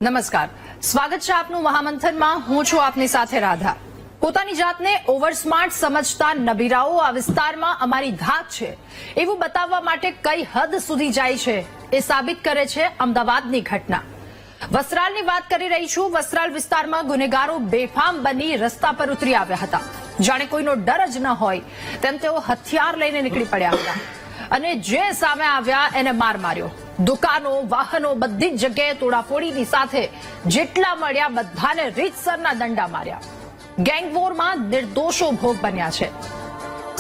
નમસ્કાર, સ્વાગત છે આપનું મહામંથનમાં। હું છું આપની સાથે રાધા। પોતાની જાતને ઓવર સ્માર્ટ સમજતા નબીરાઓ આ વિસ્તારમાં અમારી ઘાત છે એવું બતાવવા માટે કઈ હદ સુધી જાય છે એ સાબિત કરે છે અમદાવાદની ઘટના। વસ્ત્રાલની વાત કરી રહી છું। વસ્ત્રાલ વિસ્તારમાં ગુનેગારો બેફામ બની રસ્તા પર ઉતરી આવ્યા હતા। જાણે કોઈનો ડર જ ન હોય તેમ તેઓ હથિયાર લઈને નીકળી પડ્યા હતા અને જે સામે આવ્યા એને માર માર્યો। દુકાનો, વાહનો, બધી જ જગ્યાએ તોડાફોડીની સાથે જેટલા મળ્યા બધાને રીતસરના દંડા માર્યા। ગેંગવોરમાં નિર્દોષો ભોગ બન્યા છે।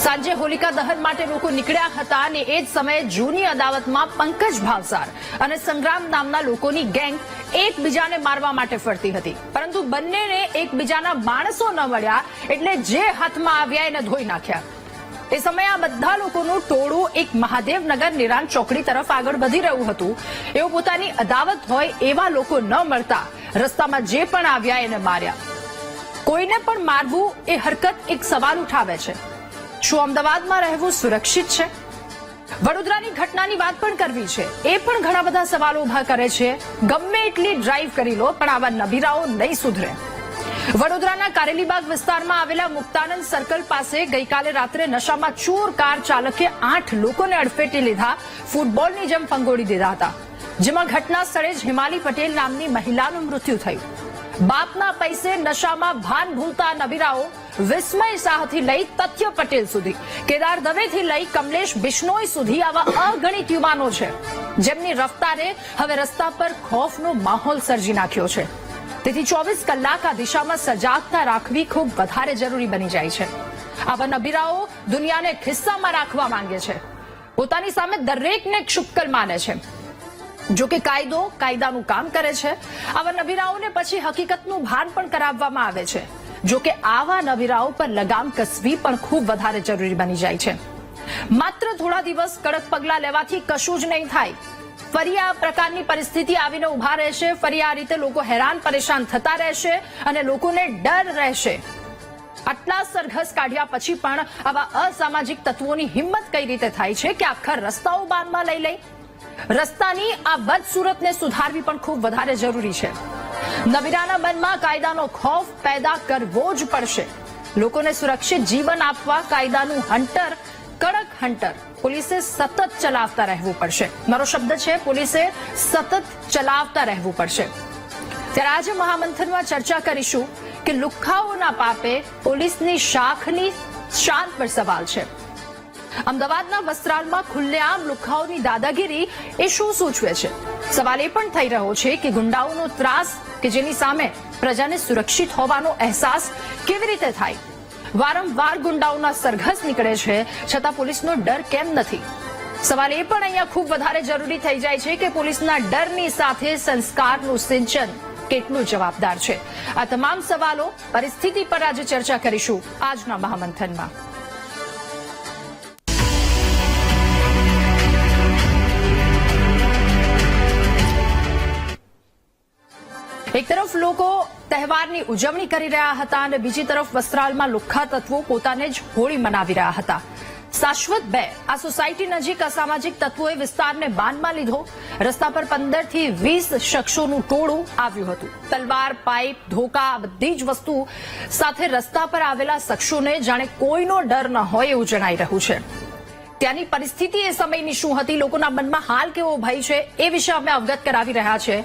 સાંજે હોલિકા દહન માટે લોકો નીકળ્યા હતા અને એ જ સમયે જૂની અદાવતમાં પંકજ ભાવસાર અને સંગ્રામ નામના લોકોની ગેંગ એકબીજાને મારવા માટે ફરતી હતી, પરંતુ બંનેને એકબીજાના માણસો ન મળ્યા એટલે જે હાથમાં આવ્યા એને ધોઈ નાખ્યા। એ સમયે આ બધા લોકોનું ટોળું એક મહાદેવનગર નિરાંત ચોકડી તરફ આગળ વધી રહ્યું હતું। એવું પોતાની અદાવત હોય એવા લોકો ન મળતા રસ્તામાં જે પણ આવ્યા એને માર્યા। કોઈને પણ મારવું એ હરકત એક સવાલ ઉઠાવે છે, શું અમદાવાદમાં રહેવું સુરક્ષિત છે? વડોદરાની ઘટનાની વાત પણ કરવી છે, એ પણ ઘણા બધા સવાલો ઉભા કરે છે। ગમે એટલી ડ્રાઈવ કરી લો પણ આવા નબીરાઓ નહીં સુધરે। વડોદરાના કારેલીબાગ વિસ્તારમાં આવેલા મુક્તાનંદ સર્કલ પાસે ગઈકાલે રાત્રે નશામાં ચોર કાર ચાલકે 8 લોકોને અડફેટે લીધા, ફૂટબોલની જેમ ફંગોળી દીધા હતા, જેમાં ઘટના સ્થળે જ હિમાલી પટેલ નામની મહિલાનું મૃત્યુ થયું। બાપના પૈસે નશામાં ભાન ભૂલતા નબીરાઓ વિસ્મય શાહથી લઈ તથ્ય પટેલ સુધી, કેદાર દવેથી લઈ કમલેશ બિશ્નોઈ સુધી આવા અગણિત યુવાનો છે જેમની રફતારે હવે રસ્તા પર ખોફનો માહોલ સર્જી નાખ્યો છે। તેથી 24 કલાક આ દિશામાં સજાગતા રાખવી ખૂબ વધારે જરૂરી બની જાય છે। આવા નબીરાઓ દુનિયાને ખિસ્સામાં રાખવા માંગે છે, પોતાની સામે દરેકને ક્ષુપકલ માને છે। જો કે કાયદો કાયદાનું કામ કરે છે। આવા નબીરાઓને પછી હકીકતનું ભાન પણ કરાવવામાં આવે છે। જો કે આવા નબીરાઓ પર લગામ કસવી પણ ખૂબ વધારે જરૂરી બની જાય છે। માત્ર થોડા દિવસ કડક પગલાં લેવાથી કશું જ નહીં થાય। ફરી આ પ્રકારની પરિસ્થિતિ આવીને ઉભા રહેશે, ફરી આ રીતે લોકો હેરાન પરેશાન થતા રહેશે અને લોકોને ડર રહેશે। આટલા સરઘસ કાઢ્યા પછી પણ આવા અસામાજિક તત્વોની હિંમત કઈ રીતે થાય છે કે આખા રસ્તાઓ બાનમાં લઈ લઈ? રસ્તાની આ બદસુરતને સુધારવી પણ ખૂબ વધારે જરૂરી છે। નબીરાના મનમાં કાયદાનો ખોફ પેદા કરવો જ પડશે। લોકોને સુરક્ષિત જીવન આપવા કાયદાનું હન્ટર, કડક હન્ટર પોલીસે સતત ચલાવતા રહેવું પડશે। મારો શબ્દ છે, પોલીસે સતત ચલાવતા રહેવું પડશે। ત્યારે આજે મહામંથનમાં ચર્ચા કરીશું કે લુખ્ખાઓના પાપે પોલીસની શાખની શાન પર સવાલ છે। અમદાવાદના વસ્ત્રાલમાં ખુલ્લેઆમ લુખ્ખાઓની દાદાગીરી એ શું સૂચવે છે? સવાલ એ પણ થઈ રહ્યો છે કે ગુંડાઓનો ત્રાસ કે જેની સામે પ્રજાને સુરક્ષિત હોવાનો અહેસાસ કેવી રીતે થાય? વારંવાર ગુંડાઓના સરઘસ નીકળે છે છતાં પોલીસનો ડર કેમ નથી? સવાલ એ પણ અહીંયા ખૂબ વધારે જરૂરી થઈ જાય છે કે પોલીસના ડરની સાથે સંસ્કારનું સિંચન કેટલું જવાબદાર છે? આ તમામ સવાલો, પરિસ્થિતિ પર આજે ચર્ચા કરીશું આજના મહામંથનમાં। એક તરફ લોકો તહેવારની ઉજવણી કરી રહ્યા હતા અને બીજી તરફ વસ્ત્રાલમાં લુખ્ખા તત્વો પોતાને જ હોળી મનાવી રહ્યા હતા। શાશ્વત 2 આ સોસાયટી નજીક અસામાજિક તત્વોએ વિસ્તારને બાનમાં લીધો। રસ્તા પર 15 થી 20 શખ્સોનું ટોળું આવ્યું હતું। તલવાર, પાઇપ, ધોકા, બધી જ વસ્તુ સાથે રસ્તા પર આવેલા શખ્સોને જાણે કોઈનો ડર ન હોય એવું જણાઈ રહ્યું છે। ત્યાંની પરિસ્થિતિ એ સમયની શું હતી, લોકોના મનમાં હાલ કેવો ભય છે, એ વિશે અમે અવગત કરાવી રહ્યા છે।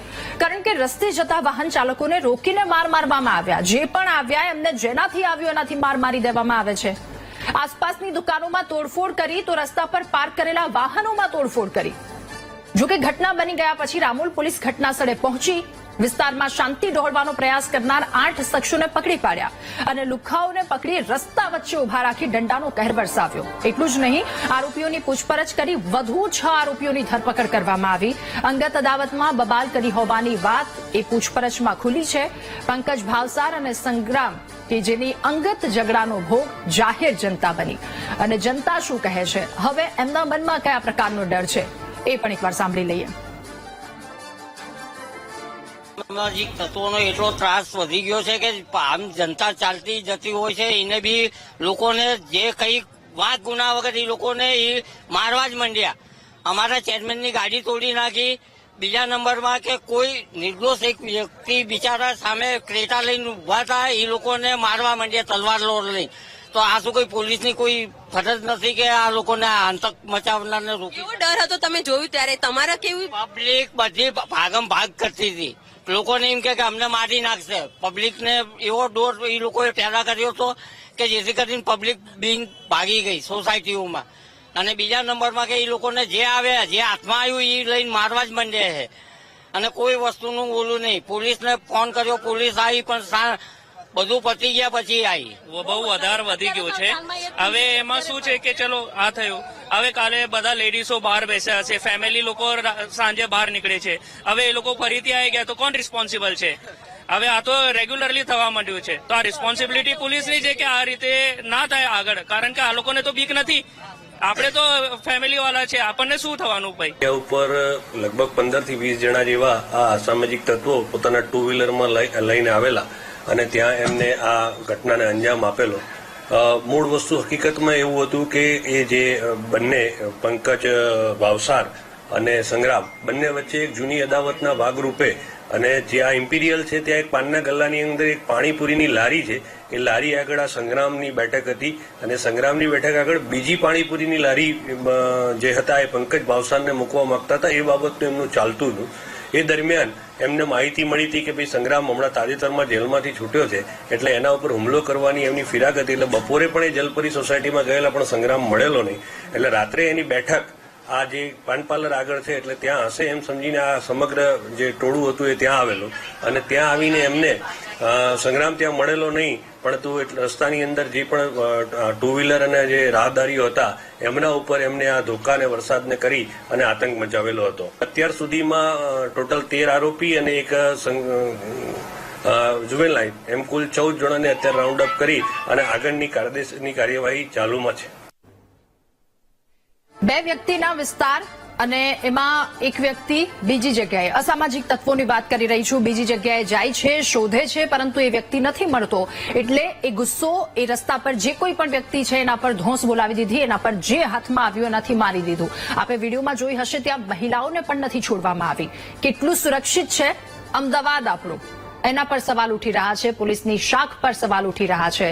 કારણ કે રસ્તે જતા વાહન ચાલકોને રોકીને માર મારવામાં આવ્યા। જે પણ આવ્યા એમને જેનાથી આવ્યું એનાથી માર મારી દેવામાં આવે છે। આસપાસની દુકાનોમાં તોડફોડ કરી તો રસ્તા પર પાર્ક કરેલા વાહનોમાં તોડફોડ કરી। જો કે ઘટના બની ગયા પછી રામોલ પોલીસ ઘટના સ્થળે પહોંચી વિસ્તારમાં શાંતિ ડહોળવાનો પ્રયાસ કરનાર 8 શખ્સોને પકડી પાડ્યા અને લુખ્ખાઓને પકડી રસ્તા વચ્ચે ઉભા રાખી દંડાનો કહેર વરસાવ્યો। એટલું જ નહીં, આરોપીઓની પૂછપરછ કરી વધુ 6 આરોપીઓની ધરપકડ કરવામાં આવી। અંગત અદાવતમાં બબાલ કરી હોવાની વાત એ પૂછપરછમાં ખુલી છે। પંકજ ભાવસાર અને સંગ્રામ કે જેની અંગત ઝઘડાનો ભોગ જાહેર જનતા બની અને જનતા શું કહે છે, હવે એમના મનમાં કયા પ્રકારનો ડર છે એ પણ એકવાર સાંભળી લઈએ। સામાજિક તત્વોનો એટલો ત્રાસ વધી ગયો છે કે આમ જનતા ચાલતી જતી હોય છે એને બી લોકોને જે કઈ વાત ગુના વગર એ લોકોને મારવા જ માંડ્યા। અમારા ચેરમેનની ગાડી તોડી નાખી, બીજા નંબરમાં કે કોઈ નિર્દોષ એક વ્યક્તિ બિચારા સામે ક્રેટા લઈને ઉભા હતા, એ લોકોને મારવા માંડ્યા તલવાર લઈને. તો આ શું કોઈ પોલીસની કોઈ ફરજ નથી કે આ લોકોને આતંક મચાવનારને રોકી? કેવો ડર હતો તમે જોયું ત્યારે? તમારા કેવું? પબ્લિક બધી ભાગમ ભાગ કરતી હતી. લોકોને એમ કે અમને મારી નાખશે. પબ્લિકને એવો ડોર એ લોકોએ પેદા કર્યો હતો કે જેથી કરીને પબ્લિક બિંગ ભાગી ગઈ સોસાયટીઓમાં. અને બીજા નંબરમાં કે એ લોકોને જે આવે જે હાથમાં આવ્યું એ લઈને મારવા જ માંડે છે. અને કોઈ વસ્તુનું ઓલું નહીં. પોલીસને ફોન કર્યો, પોલીસ આવી, પણ બધું પતી ગયા પછી આવી. બહુ વધારે વધી ગયું છે. હવે એમાં શું છે કે ચલો આ થયું, હવે કાલે બધા લેડીઝો બહાર બેસ્યા છે, ફેમિલી લોકો સાંજે બહાર નીકળે છે. હવે એ લોકો ફરીથી આવી ગયા તો કોણ રિસ્પોન્સિબલ છે? હવે આ તો રેગ્યુલરલી થવા માંડ્યું છે. તો આ રિસ્પોન્સિબિલિટી પોલીસની છે કે આ રીતે ના થાય આગળ, કારણ કે આ લોકોને તો બીક નથી. આપણે તો ફેમિલી વાળા છે, આપણને શું થવાનું ભાઈ? ત્યાં ઉપર લગભગ 15 થી 20 જણા જેવા આ અસામાજિક તત્વો પોતાના 2 વ્હીલરમાં લઈને આવેલા અને ત્યાં એમને આ ઘટનાને અંજામ આપેલો. મૂળ વસ્તુ હકીકતમાં એવું હતું કે એ જે બંને પંકજ ભાવસાર અને સંગ્રામ બંને વચ્ચે એક જૂની અદાવતના ભાગરૂપે, અને જે આ ઇમ્પિરિયલ છે ત્યાં એક પાનના ગલ્લાની અંદર એક પાણીપુરીની લારી છે. એ લારી આગળ આ સંગ્રામની બેઠક હતી અને સંગ્રામની બેઠક આગળ બીજી પાણીપુરીની લારી જે હતા એ પંકજ ભાવસારને મૂકવા માંગતા હતા. એ બાબતનું એમનું ચાલતું હતું. એ દરમિયાન એમને માહિતી મળી હતી કે ભાઈ સંગ્રામ હમણાં તાજેતરમાં જેલમાંથી છૂટ્યો છે, એટલે એના ઉપર હુમલો કરવાની એમની ફિરાક હતી. એટલે બપોરે પણ એ જલપરી સોસાયટીમાં ગયેલા, પણ સંગ્રામ મળેલો નહીં. એટલે રાત્રે એની બેઠક આ જે પાન પાર્લર આગળ છે એટલે ત્યાં હશે એમ સમજીને આ સમગ્ર જે ટોળું હતું એ ત્યાં આવેલું. અને ત્યાં આવીને એમને સંગ્રામ ત્યાં મળેલો નહીં, પરંતુ રસ્તાની અંદર જે પણ 2 વ્હીલર અને જે રાહદારીઓ હતા એમના ઉપર એમને આ ધોકા અને વરસાદને કરી અને આતંક મચાવેલો હતો. અત્યાર સુધીમાં ટોટલ 13 આરોપી અને એક જુવેનાઇલ એમ કુલ 14 જણાને અત્યારે રાઉન્ડ અપ કરી અને આગળની કાયદેસરની કાર્યવાહી ચાલુમાં છે. 2 વ્યક્તિના વિસ્તાર અને એમાં એક વ્યક્તિ બીજી જગ્યાએ, અસામાજિક તત્વોની વાત કરી રહી છું, બીજી જગ્યાએ જાય છે, શોધે છે, પરંતુ એ વ્યક્તિ નથી મળતો. એટલે એ ગુસ્સો એ રસ્તા પર જે કોઈ પણ વ્યક્તિ છે એના પર ધોંસ બોલાવી દીધી, એના પર જે હાથમાં આવ્યું એનાથી મારી દીધું. આપણે વિડીયોમાં જોઈ હશે ત્યાં મહિલાઓને પણ નથી છોડવામાં આવી. કેટલું સુરક્ષિત છે અમદાવાદ આપણું, એના પર સવાલ ઉઠી રહ્યા છે, પોલીસની શાખ પર સવાલ ઉઠી રહ્યા છે.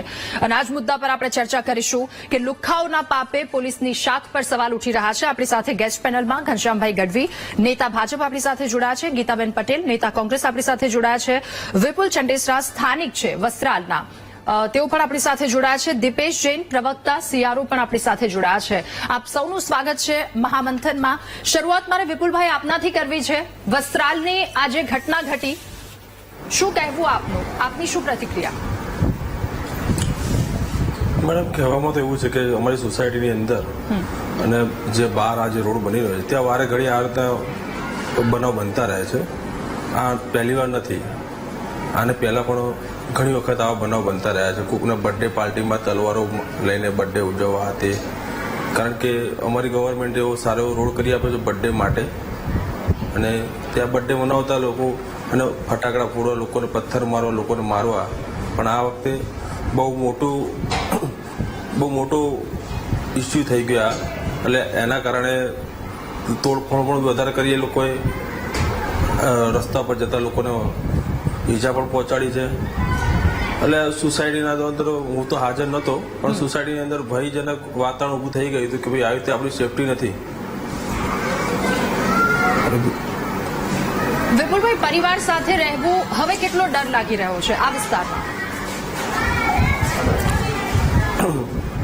અને આ જ મુદ્દા પર આપણે ચર્ચા કરીશું કે લુખ્ખાઓના પાપે પોલીસની શાખ પર સવાલ ઉઠી રહ્યા છે. આપણી સાથે ગેસ્ટ પેનલમાં ઘનશ્યામભાઈ ગઢવી, નેતા ભાજપ આપણી સાથે જોડાયા છે, ગીતાબેન પટેલ, નેતા કોંગ્રેસ આપણી સાથે જોડાયા છે, વિપુલ ચંડેસરા સ્થાનિક છે વસ્ત્રાલના, તેઓ પણ આપણી સાથે જોડાયા છે, દીપેશ જૈન પ્રવક્તા સીઆરઓ પણ આપણી સાથે જોડાયા છે. આપ સૌનું સ્વાગત છે મહામંથનમાં. શરૂઆત મારે વિપુલભાઈ આપનાથી કરવી છે. વસ્ત્રાલની આ જે ઘટના ઘટી, શું કહેવું આપનું, આપની શું પ્રતિક્રિયા? મેડમ, કહેવામાં તો એવું છે કે અમારી સોસાયટીની અંદર અને જે બહાર આ જે રોડ બની રહ્યો છે ત્યાં વારે ઘડી આ રીતે બનાવ બનતા રહે છે. આ પહેલી વાર નથી, આને પહેલા પણ ઘણી વખત આવા બનાવ બનતા રહ્યા છે. કોકના બર્થડે પાર્ટીમાં તલવારો લઈને બર્થડે ઉજવવા તે, કારણ કે અમારી ગવર્મેન્ટ એવો સારો એવો રોડ કરી આપ્યો છે બર્થડે માટે, અને ત્યાં બર્થડે મનાવતા લોકો અને ફટાકડા ફોડવા, લોકોને પથ્થર મારવા, લોકોને મારવા. પણ આ વખતે બહુ મોટો ઇસ્યુ થઈ ગયા, એટલે એના કારણે તોડફોડ પણ વધારે કરી. એ લોકોએ રસ્તા પર જતા લોકોને ઈજા પણ પહોંચાડી છે. એટલે સોસાયટીના અંદર હું તો હાજર નહોતો, પણ સોસાયટીની અંદર ભયજનક વાતાવરણ ઊભું થઈ ગયું હતું કે ભાઈ આવી રીતે આપણી સેફટી નથી. વિપુલભાઈ, પરિવાર સાથે રહેવું હવે કેટલો ડર લાગી રહ્યો છે આ વિસ્તારમાં?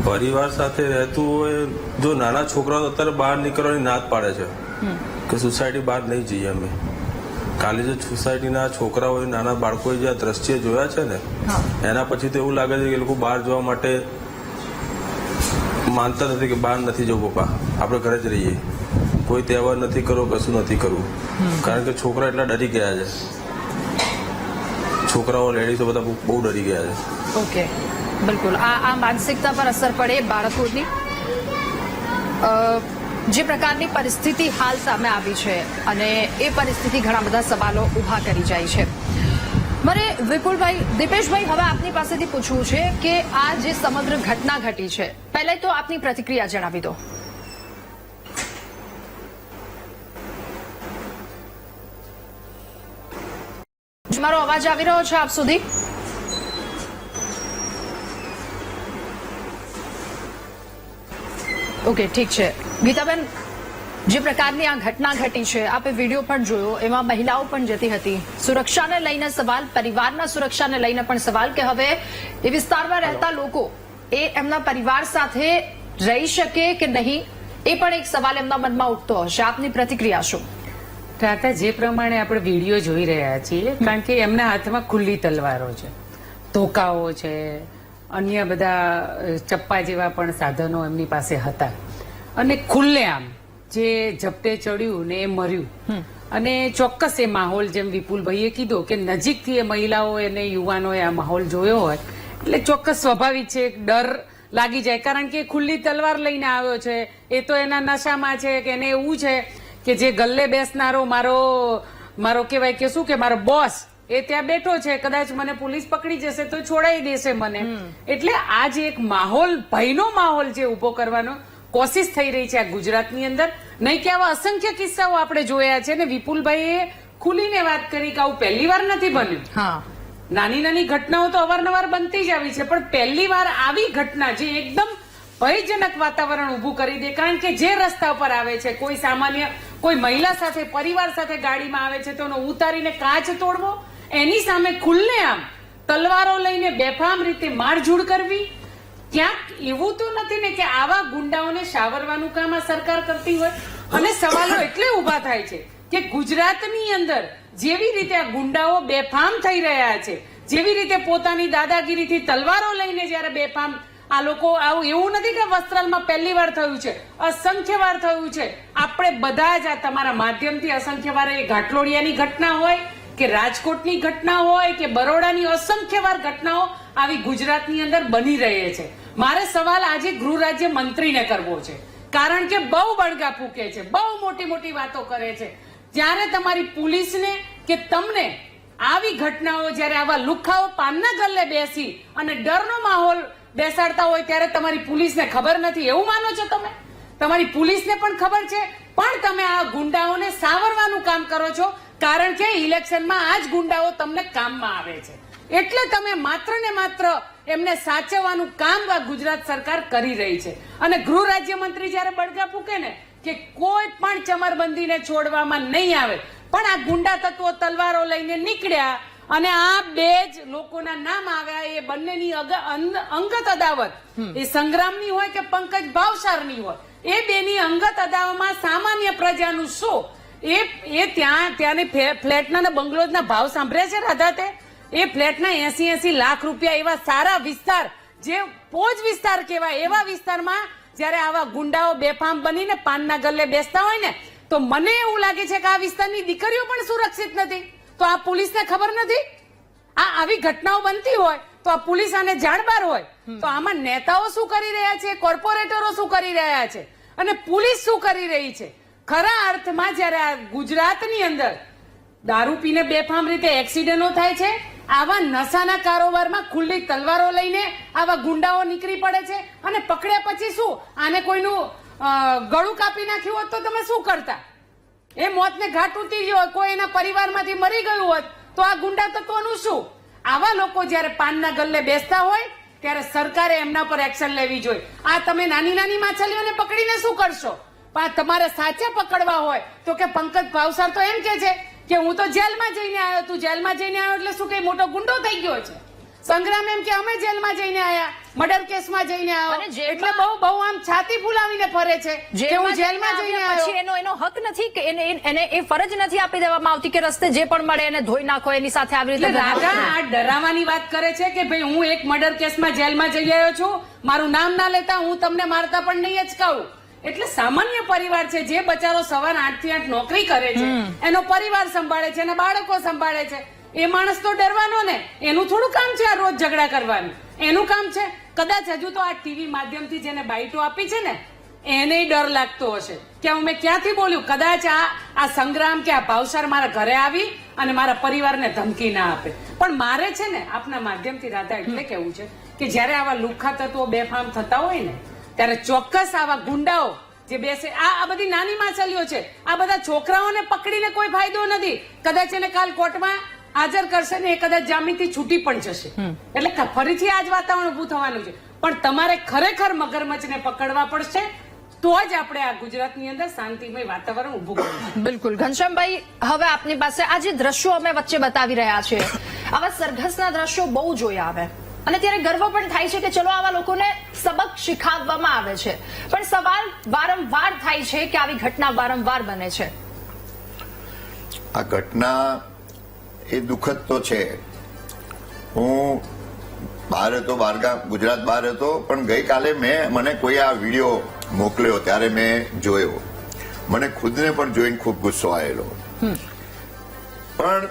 પરિવાર સાથે રહેતું હોય, જો નાના છોકરાઓ અત્યારે બહાર નીકળવાની ના જ પાડે છે કે સોસાયટી બહાર નહીં જઈએ અમે. કાલે જે સોસાયટીના છોકરાઓએ, નાના બાળકોએ જે આ દ્રશ્ય જોયા છે ને, એના પછી તો એવું લાગે છે કે એ લોકો બહાર જવા માટે માનતા નથી કે બહાર નથી જવું, પપ્પા આપણે ઘરે જ રહીએ, કોઈ તહેવાર નથી કરવો, કશું નથી કરવું. કારણ કે છોકરા એટલા ડરી ગયા છે, છોકરાઓ લેડીઝો બધા બહુ ડરી ગયા છે. ઓકે, બિલકુલ. આ માનસિકતા પર અસર પડે બાળકોની. જે પ્રકારની પરિસ્થિતિ હાલ સામે આવી છે અને એ પરિસ્થિતિ ઘણા બધા સવાલો ઉભા કરી જાય છે. મારે વિપુલભાઈ, દીપેશભાઈ, હવે આપની પાસેથી પૂછવું છે કે આ જે સમગ્ર ઘટના ઘટી છે, પહેલા તો આપની પ્રતિક્રિયા જણાવી દો. મારો અવાજ આવી રહ્યો છે આપ સુધી? ઓકે, ઠીક છે. ગીતાબેન, જે પ્રકારની આ ઘટના ઘટી છે, આપે વિડીયો પણ જોયો, એમાં મહિલાઓ પણ જતી હતી. સુરક્ષાને લઈને સવાલ, પરિવારના સુરક્ષાને લઈને પણ સવાલ કે હવે એ વિસ્તારમાં રહેતા લોકો એ એમના પરિવાર સાથે રહી શકે કે નહીં, એ પણ એક સવાલ એમના મનમાં ઉઠતો હશે. આપની પ્રતિક્રિયા શું? કાકા, જે પ્રમાણે આપણે વિડીયો જોઈ રહ્યા છીએ, કારણ કે એમના હાથમાં ખુલ્લી તલવારો છે, ધોકાઓ છે, અન્ય બધા ચપ્પા જેવા પણ સાધનો એમની પાસે હતા, અને ખુલ્લેઆમ જે ઝપટે ચડ્યું ને એ મર્યું. અને ચોક્કસ એ માહોલ, જેમ વિપુલભાઈએ કીધું કે નજીકથી એ મહિલાઓ અને યુવાનોએ આ માહોલ જોયો હોય એટલે ચોક્કસ સ્વાભાવિક છે, એક ડર લાગી જાય. કારણ કે ખુલ્લી તલવાર લઈને આવ્યો છે, એ તો એના નશામાં છે કે એને એવું છે કે જે ગલ્લે બેસનારો મારો કહેવાય કે શું કે મારો બોસ એ ત્યાં બેઠો છે, કદાચ મને પોલીસ પકડી જશે તો છોડાઈ દેશે મને. એટલે આ જે એક માહોલ, ભયનો માહોલ જે ઉભો કરવાનો કોશિશ થઈ રહી છે આ ગુજરાતની અંદર, નહીં કે આવા અસંખ્ય કિસ્સાઓ આપણે જોયા છે. ને વિપુલભાઈએ ખુલીને વાત કરી કે આવું પહેલી વાર નથી બન્યું. હા, નાની નાની ઘટનાઓ તો અવારનવાર બનતી જ આવી છે, પણ પહેલી વાર આવી ઘટના જે એકદમ ભયજનક વાતાવરણ ઉભું કરી દે. કારણ કે જે રસ્તા પર આવે છે, કોઈ સામાન્ય કોઈ મહિલા સાથે, પરિવાર સાથે ગાડીમાં આવે છે તો એનો ઉતારીને કાચ તોડવો, એની સામે ખુલ્લેઆમ તલવારો લઈને બેફામ રીતે મારઝૂડ કરવી. ક્યાંક એવું તો નથી ને કે આવા ગુંડાઓને સાવરવાનું કામ આ સરકાર કરતી હોય? અને સવાલો એટલે ઉભા થાય છે કે ગુજરાતની અંદર જેવી રીતે આ ગુંડાઓ બેફામ થઈ રહ્યા છે, જેવી રીતે પોતાની દાદાગીરીથી તલવારો લઈને જયારે બેફામ આ લોકો, આવું એવું નથી કે વસ્ત્રાલમાં પહેલી વાર થયું છે, અસંખ્ય વાર થયું છે. આપણે બધા જ આ તમારા માધ્યમથી અસંખ્ય વાર એ ઘાટલોડિયાની ઘટના હોય કે રાજકોટની ઘટના હોય કે બરોડાની અસંખ્ય વાર ઘટનાઓ આવી ગુજરાતની અંદર બની રહી છે. મારે સવાલ આજે ગૃહ રાજ્ય મંત્રીને કરવો છે, કારણ કે બહુ બળગા ફૂકે છે, બહુ મોટી મોટી વાતો કરે છે. જ્યારે તમારી પોલીસને કે તમને આવી ઘટનાઓ, જ્યારે આવા લુખાઓ પાનના ગલ્લે બેસી અને ડરનો માહોલ બેસાડતા હોય ત્યારે તમારી પોલીસને ખબર નથી, એવું માનો છો તમે? તમારી પોલીસને પણ ખબર છે, પણ તમે આ ગુંડાઓને સાવરવાનું કામ કરો છો, કારણ કે ઇલેક્શનમાં આ જ ગુંડાઓ તમને કામમાં આવે છે. એટલે તમે માત્ર ને માત્ર એમને સાચવવાનું કામ આ ગુજરાત સરકાર કરી રહી છે. અને ગૃહ રાજ્યમંત્રી જયારે બળગા ફૂકે ને કે કોઈ પણ ચમરબંધીને છોડવામાં નહીં આવે, પણ આ ગુંડા તત્વો તલવારો લઈને નીકળ્યા અને આ બે જ લોકોના નામ આવ્યા, એ બંનેની અંગત અદાવત, એ સંગ્રામની હોય કે પંકજ ભાવસારની હોય, એ બેની અંગત અદાવતમાં સામાન્ય પ્રજાનું શું? એ ત્યાંની ફ્લેટના બંગલોઝના ભાવ સાંભળ્યા છે રાધાતે? એ ફ્લેટના 80 લાખ રૂપિયા એવા સારા વિસ્તાર, જે પોજ વિસ્તાર કહેવાય, એવા વિસ્તારમાં જયારે આવા ગુંડાઓ બેફામ બનીને પાનના ગલ્લે બેસતા હોય ને, તો મને એવું લાગે છે કે આ વિસ્તારની દીકરીઓ પણ સુરક્ષિત નથી. તો આ પોલીસને ખબર નથી? આ આવી ઘટનાઓ બનતી હોય તો આ પોલીસ આને જાણબાર હોય, તો આમાં નેતાઓ શું કરી રહ્યા છે, કોર્પોરેટરો શું કરી રહ્યા છે અને પોલીસ શું કરી રહી છે? ખરા અર્થમાં જયારે આ ગુજરાતની અંદર દારૂ પીને બેફામ રીતે એક્સિડન્ટો થાય છે, આવા નશાના કારોબારમાં ખુલ્લી તલવારો લઈને આવા ગુંડાઓ નીકળી પડે છે, અને પકડ્યા પછી શું? આને કોઈનું ગળું કાપી નાખ્યું હોત તો તમે શું કરતા? એ મોતને ઘાટ ઉતરી ગયો, કોઈ એના પરિવારમાંથી મરી ગયું હોત તો આ ગુંડા તત્વોનું શું? આવા લોકો જયારે પાનના ગલ્લે બેસતા હોય ત્યારે સરકારે એમના પર એક્શન લેવી જોઈએ. આ તમે નાની નાની માછલીઓને પકડીને શું કરશો? પણ તમારે સાચા પકડવા હોય તો કે પંકજ ભાવસાર તો એમ કે છે કે હું તો જેલમાં જઈને આવ્યો. તું જેલમાં જઈને આવ્યો એટલે શું કઈ મોટો ગુંડો થઈ ગયો છે? સંગ્રામ એમ કે અમે જેલમાં જઈને આવ્યા, મર્ડર કેસમાં જઈને આવ્યો, એટલે બહુ આમ છાતી ફૂલાવીને ફરે છે કે હું જેલમાં જઈને આવ્યો. પછી એનો હક નથી કે એને એ ફરજ નથી આપી દેવામાં આવતી કે રસ્તે જે પણ મળે એને ધોઈ નાખો, એની સાથે આવી રીતે રાધા આ ડરાવવાની વાત કરે છે કે ભાઈ હું એક મર્ડર કેસમાં જેલમાં જઈ આવ્યો છું, મારું નામ ના લેતા હું તમને મારતા પણ નહીં અચકાવું. એટલે સામાન્ય પરિવાર છે, જે બચારો સવારે 8 થી 8 નોકરી કરે છે, એનો પરિવાર સંભાળે છે, એના બાળકો સંભાળે છે, એ માણસ તો ડરવાનો ને? એનું થોડું કામ છે આ રોજ ઝઘડા કરવાનું? એનું કામ છે કદાચ હજુ તો આ ટીવી માધ્યમથી જેને બાઈટો આપી છે ને એને ડર લાગતો હશે કે હું મેં ક્યાંથી બોલ્યું, કદાચ આ સંગ્રામ કે આ ભાવસાર મારા ઘરે આવી અને મારા પરિવારને ધમકી ના આપે. પણ મારે છે ને આપના માધ્યમથી રાધા એટલે કેવું છે કે જયારે આવા લુખ્ખા તત્વો બેફામ થતા હોય ને ત્યારે ચોક્કસ આવા ગુંડાઓ જે બેસે, આ બધી નાની માછલીઓ છે, આ બધા છોકરાઓને પકડીને કોઈ ફાયદો નથી. કદાચ એને કાલ કોર્ટમાં હાજર કરશે ને એ કદાચ જામીનથી છૂટી પણ જશે. એટલે ફરીથી આ જ વાતાવરણ ઉભું થવાનું છે. પણ તમારે ખરેખર મગરમચ્છને પકડવા પડશે, તો જ આપણે આ ગુજરાતની અંદર શાંતિમય વાતાવરણ ઉભું કરીશું. બિલકુલ. ઘનશ્યામભાઈ, હવે આપની પાસે આ જે દ્રશ્યો અમે વચ્ચે બતાવી રહ્યા છે, આવા સરઘસના દ્રશ્યો બહુ જોયા આવે અને ત્યારે ગર્વ પણ થાય છે કે ચલો આવા લોકોને સબક શીખવવામાં આવે છે. પણ સવાલ વારંવાર થાય છે કે આવી ઘટના વારંવાર બને છે. આ ઘટના એ દુઃખદ તો છે. હું બહાર હતો, બહારગામ ગુજરાત બહાર હતો, પણ ગઈકાલે મને કોઈ આ વિડીયો મોકલ્યો ત્યારે મેં જોયો. મને ખુદને પણ જોઈને ખૂબ ગુસ્સો આવેલો. પણ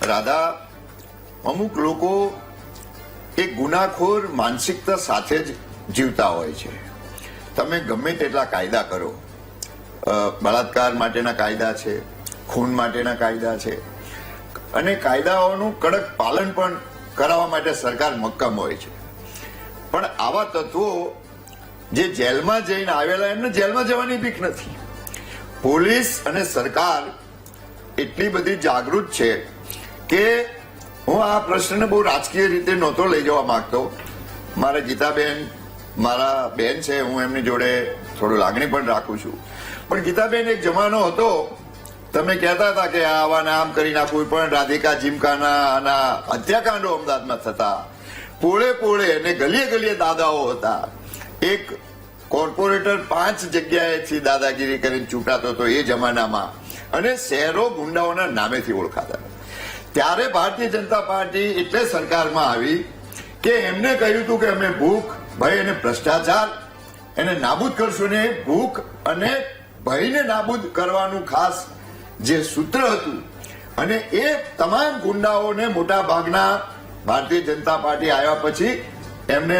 રાધા, અમુક લોકો એ ગુનાખોર માનસિકતા સાથે જ જીવતા હોય છે. તમે ગમે તેટલા કાયદા કરો, બળાત્કાર માટેના કાયદા છે, ખૂન માટેના કાયદા છે, અને કાયદાઓનું કડક પાલન પણ કરાવવા માટે સરકાર મક્કમ હોય છે. પણ આવા તત્વો જે જેલમાં જઈને આવેલા, એમને જેલમાં જવાની બીક નથી. પોલીસ અને સરકાર એટલી બધી જાગૃત છે કે હું આ પ્રશ્નને બહુ રાજકીય રીતે નહોતો લઈ જવા માંગતો. મારા ગીતાબેન મારા બેન છે, હું એમની જોડે થોડું લાગણી પણ રાખું છું. પણ ગીતાબેન, એક જમાનો હતો, તમે કહેતા હતા કે આવાને આમ કરી નાખવું, પણ રાધિકા જીમકાના આના હત્યાકાંડો અમદાવાદમાં થતા, પોળે પોળે અને ગલીએ ગલીએ દાદાઓ હતા. એક કોર્પોરેટર 5 જગ્યાએથી દાદાગીરી કરીને ચૂંટાતો હતો એ જમાનામાં, અને શહેરો ગુંડાઓના નામેથી ઓળખાતા. ત્યારે ભારતીય જનતા પાર્ટી એટલે સરકારમાં આવી કે એમને કહ્યું હતું કે અમે ભૂખ, ભય અને ભ્રષ્ટાચાર એને નાબૂદ કરશું. ને ભૂખ અને ભયને નાબૂદ કરવાનું ખાસ જે સૂત્ર હતું, અને એ તમામ ગુંડાઓને મોટા ભાગના ભારતીય જનતા પાર્ટી આવ્યા પછી એમને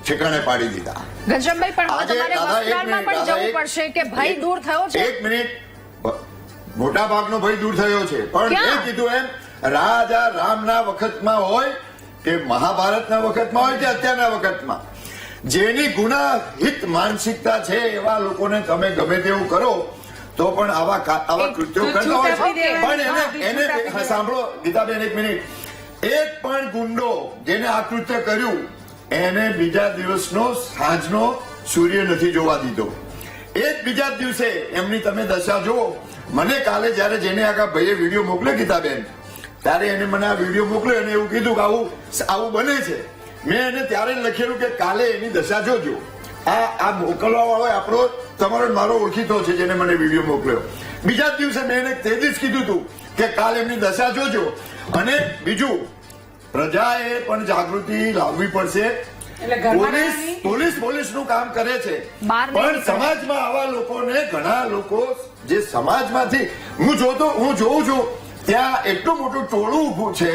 ઠેકાણે પાડી દીધા. ઘનશ્યામભાઈ, પણ હવે તમારે વસ્ત્રાલમાં પણ જવું પડશે કે ભય દૂર થયો છે. એક મિનિટ, મોટા ભાગનો ભય દૂર થયો છે, પણ મેં કીધું એમ રાજા રામના વખતમાં હોય કે મહાભારતના વખતમાં હોય કે અત્યારના વખતમાં, જેની ગુનાહિત માનસિકતા છે એવા લોકોને તમે ગમે તેવું કરો તો પણ આવા કૃત્યો કરતા હોય છે. પણ એને સાંભળો ગીતાબેન, એક મિનિટ, એક પણ ગુંડો જેને આ કૃત્ય કર્યું એને બીજા દિવસનો સાંજનો સૂર્ય નથી જોવા દીધો. એક બીજા દિવસે એમની તમે દશા જુઓ. મને કાલે જયારે જેને આગળ ભાઈએ વિડીયો મોકલ્યો ગીતાબેન, ત્યારે એને મને આ વિડીયો મોકલ્યો અને એવું કીધું કે આવું બને છે. મેં એને ત્યારે લખેલું કે કાલે એની દશા જોજો. આ મોકલવા વાળો આપણો તમારો મારો ઓળખીતો છે જેને મને વિડીયો મોકલ્યો. બીજા દિવસે મેં એને તેજી જ કીધું હતું કે કાલે એમની દશા જોજો. અને બીજું, પ્રજાએ પણ જાગૃતિ લાવવી પડશે. પોલીસનું કામ કરે છે, પણ સમાજમાં આવા લોકોને, ઘણા લોકો જે સમાજમાંથી હું જોઉં છું ત્યાં એટલું મોટું ટોળું ઉભું છે,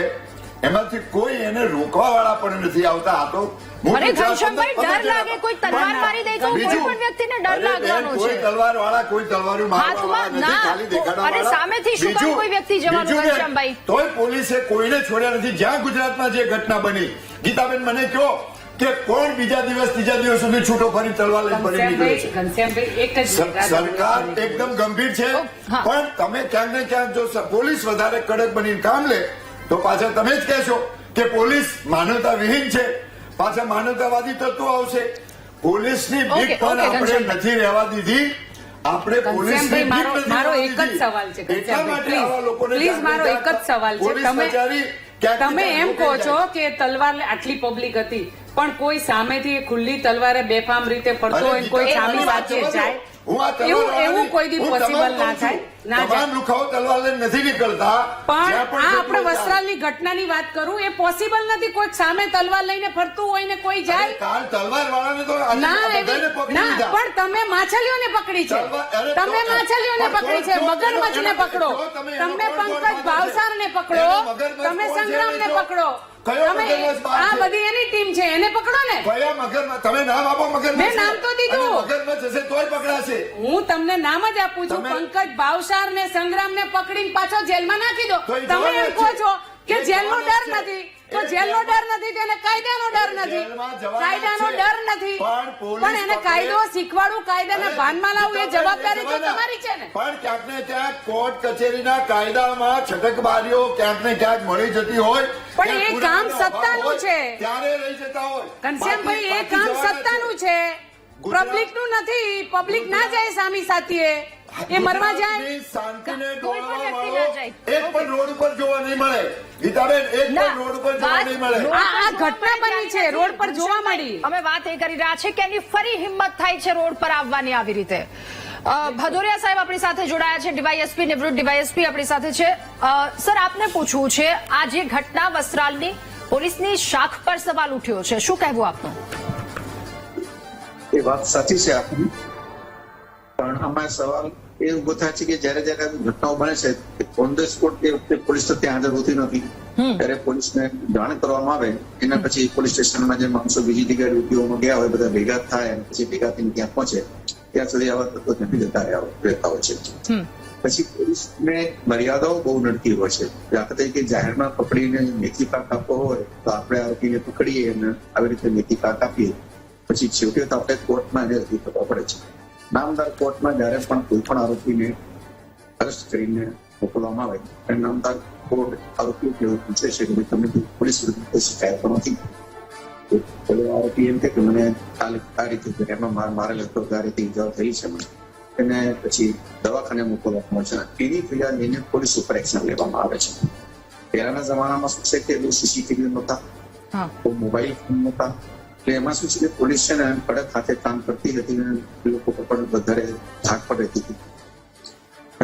એમાંથી કોઈ એને રોકવા વાળા પણ નથી આવતા. આ તો અરે ઘનશ્યામભાઈ, ડર લાગે, કોઈ તલવાર મારી દે તો કોઈ પણ વ્યક્તિને ડર લાગવાનો છે. કોઈ તલવાર વાળા, કોઈ તલવાર મારવા નથી, ખાલી દેખાડવા વાળા. સામેથી શું કામ કોઈ વ્યક્તિ જવાનું? ઘનશ્યામભાઈ, તોય પોલીસે કોઈને છોડ્યા નથી. જ્યાં ગુજરાતમાં જે ઘટના બની, ગીતાબેન મને કહો કે કોણ બીજા દિવસ ત્રીજા દિવસ સુધી છૂટો ફરી તલવાર લઈને ફરી નીકળે છે? સરકાર એકદમ ગંભીર છે, પણ તમે ક્યાંક ને ક્યાંક જો પોલીસ વધારે કડક બનીને કામ લે તો પાછા તમે જ કહેશો કે પોલીસ માનવતા વિહીન છે, પાછા માનવતાવાદી તત્વો આવશે. પોલીસની બીક પણ આપણે નથી રહેવા દીધી. આપણે પોલીસની બીક નથી મારો રહેવા એક જ દીધી. સવાલ છે, એટલા માટે આવા લોકોને પ્લીઝ મારો એક જ સવાલ છે. પોલીસ બચારી તમે એમ કહો છો કે તલવાર આટલી પબ્લિક હતી, પણ કોઈ સામેથી ખુલ્લી તલવારે બેફામ રીતે ફરતો હોય, કોઈ સામી સાથે જાય, એવું કોઈ દી પોસિબલ ના થાય. તમામ લુખાઓ તલવાર લઈને નથી નીકળતા. પણ આ આપણે વસ્ત્રાલની ઘટનાની વાત કરું, એ પોસિબલ નથી. કોઈ સામે તલવાર લઈને ફરતું હોય ને કોઈ જાય. કાલ તલવાર વાળાને તો ના, પણ તમે માછલીઓને પકડી છે, તમે માછલીઓને પકડી છે, મગરમચ્છને પકડો, તમે પંકજ ભાવસારને પકડો, તમે સંગ્રામને પકડો, તમે આ બધી એની ટીમ છે, એને પકડો ને. કયા મગરમાં? તમે નામ આપો મગરમચ્છ. મેં નામ તો દીધું. મગરમચ્છ હશે તોય પકડાશે. હું તમને નામ જ આપું છું. પંકજ ભાવસાર ને સંગ્રામ ને પકડીને પાછો જેલમાં નાખી દો. તમે એમ કહો છો કે જેલનો ડર નથી તો જેલનો ડર નથી તો એને કાયદાનો ડર નથી. જેલમાં જવાના કાયદાનો છે. ડર નથી પણ પોલીસ પણ એને કાયદો શીખવાડવું, કાયદાના ભાનમાં લાવવું એ જવાબદારી તો તમારી છે ને. પણ ક્યાંક ને ક્યાંક કોર્ટ કચેરીના કાયદામાં છટકબારીઓ ક્યાંક ને ક્યાંક મળી જતી હોય, પણ એ કામ પૂરેપૂરા સત્તાનું હોય, છે. ત્યારે રહી જતા હોય. ઘનશ્યામભાઈ, એ બાકી કામ જવાના સત્તાનું છે, ગુજરાત- પબ્લિકનું નથી. પબ્લિક ના જાય સામી સાથીએ, એ મરવા જાય. ગુજરાતની શાંતિને કોઈ પણ વ્યક્તિ ડોળવા ના જાય. વાળો એક પણ રોડ ઉપર જોવા નહીં મળે. ગીતાબેન, એક ના, પણ રોડ ઉપર જોવા વાત નહીં મળે. રોડ આ ઘટના બની છે, રોડ પર જોવા મળી. અમે વાત એ કરી રહ્યા છે કે એની ફરી હિંમત થાય છે રોડ પર આવવાની આવી રીતે. ભદોરિયા સાહેબ આપણી સાથે જોડાયા છે, ડીવાયએસપી, નિવૃત્ત ડીવાયએસપી આપણી સાથે છે. સર, આપને પૂછવું છે, આ જે ઘટના વસ્ત્રાલની પોલીસની શાખ પર સવાલ ઉઠ્યો છે, શું કહેવું આપનું? એ વાત સાચી છે આપની, પણ આમાં સવાલ એ ઉભો થાય છે કે જયારે જયારે આવી ઘટનાઓ બને છે ઓન ધ સ્પોટ એ વખતે પોલીસ તો ત્યાં હાજર હોતી નથી. ત્યારે પોલીસને જાણ કરવામાં આવે, એના પછી પોલીસ સ્ટેશનમાં જે માણસો બીજી જગ્યાએ ડ્યુટીઓમાં ગયા હોય બધા ભેગા થાય અને પછી ભેગા થઈને ત્યાં પહોંચે, ત્યાં સુધી આવા તત્વો નથી રહેતા હોય છે. પછી પોલીસને મર્યાદાઓ બહુ નડતી હોય છે. દાખલા તરીકે જાહેરમાં પકડીને મેથી પાક આપવો હોય તો આપણે આરોપીને પકડીએ અને આવી રીતે મેથી પાક આપીએ, પછી છેવટે તો આપણે કોર્ટમાં એને રજૂ કરવા પડે છે. નામદાર કોર્ટમાં જયારે પણ કોઈ પણ આરોપીને અરેસ્ટ કરીને મોકલવામાં આવે ત્યારે નામદાર કોર્ટ આરોપીઓ કેવું પૂછે છે કે તમને પોલીસ વિરુદ્ધ કોઈ શિકાયત તો નથી? પેલો આરોપી એમ કે મને આ રીતે એમાં મારે લગભગ આ રીતે ઈજાઓ થઈ છે મને, એને પછી દવાખાને મોકલવામાં આવે છે. એની ફરિયાદ લઈને પોલીસ ઉપર એક્શન લેવામાં આવે છે. પહેલાના જમાનામાં શું છે કે સીસીટીવી નહોતા, મોબાઈલ ફોન નહોતા, એટલે એમાં શું છે કે પોલીસ છે ને કડક હાથે કામ કરતી હતી અને લોકો પર વધારે ધાક પર રહેતી હતી.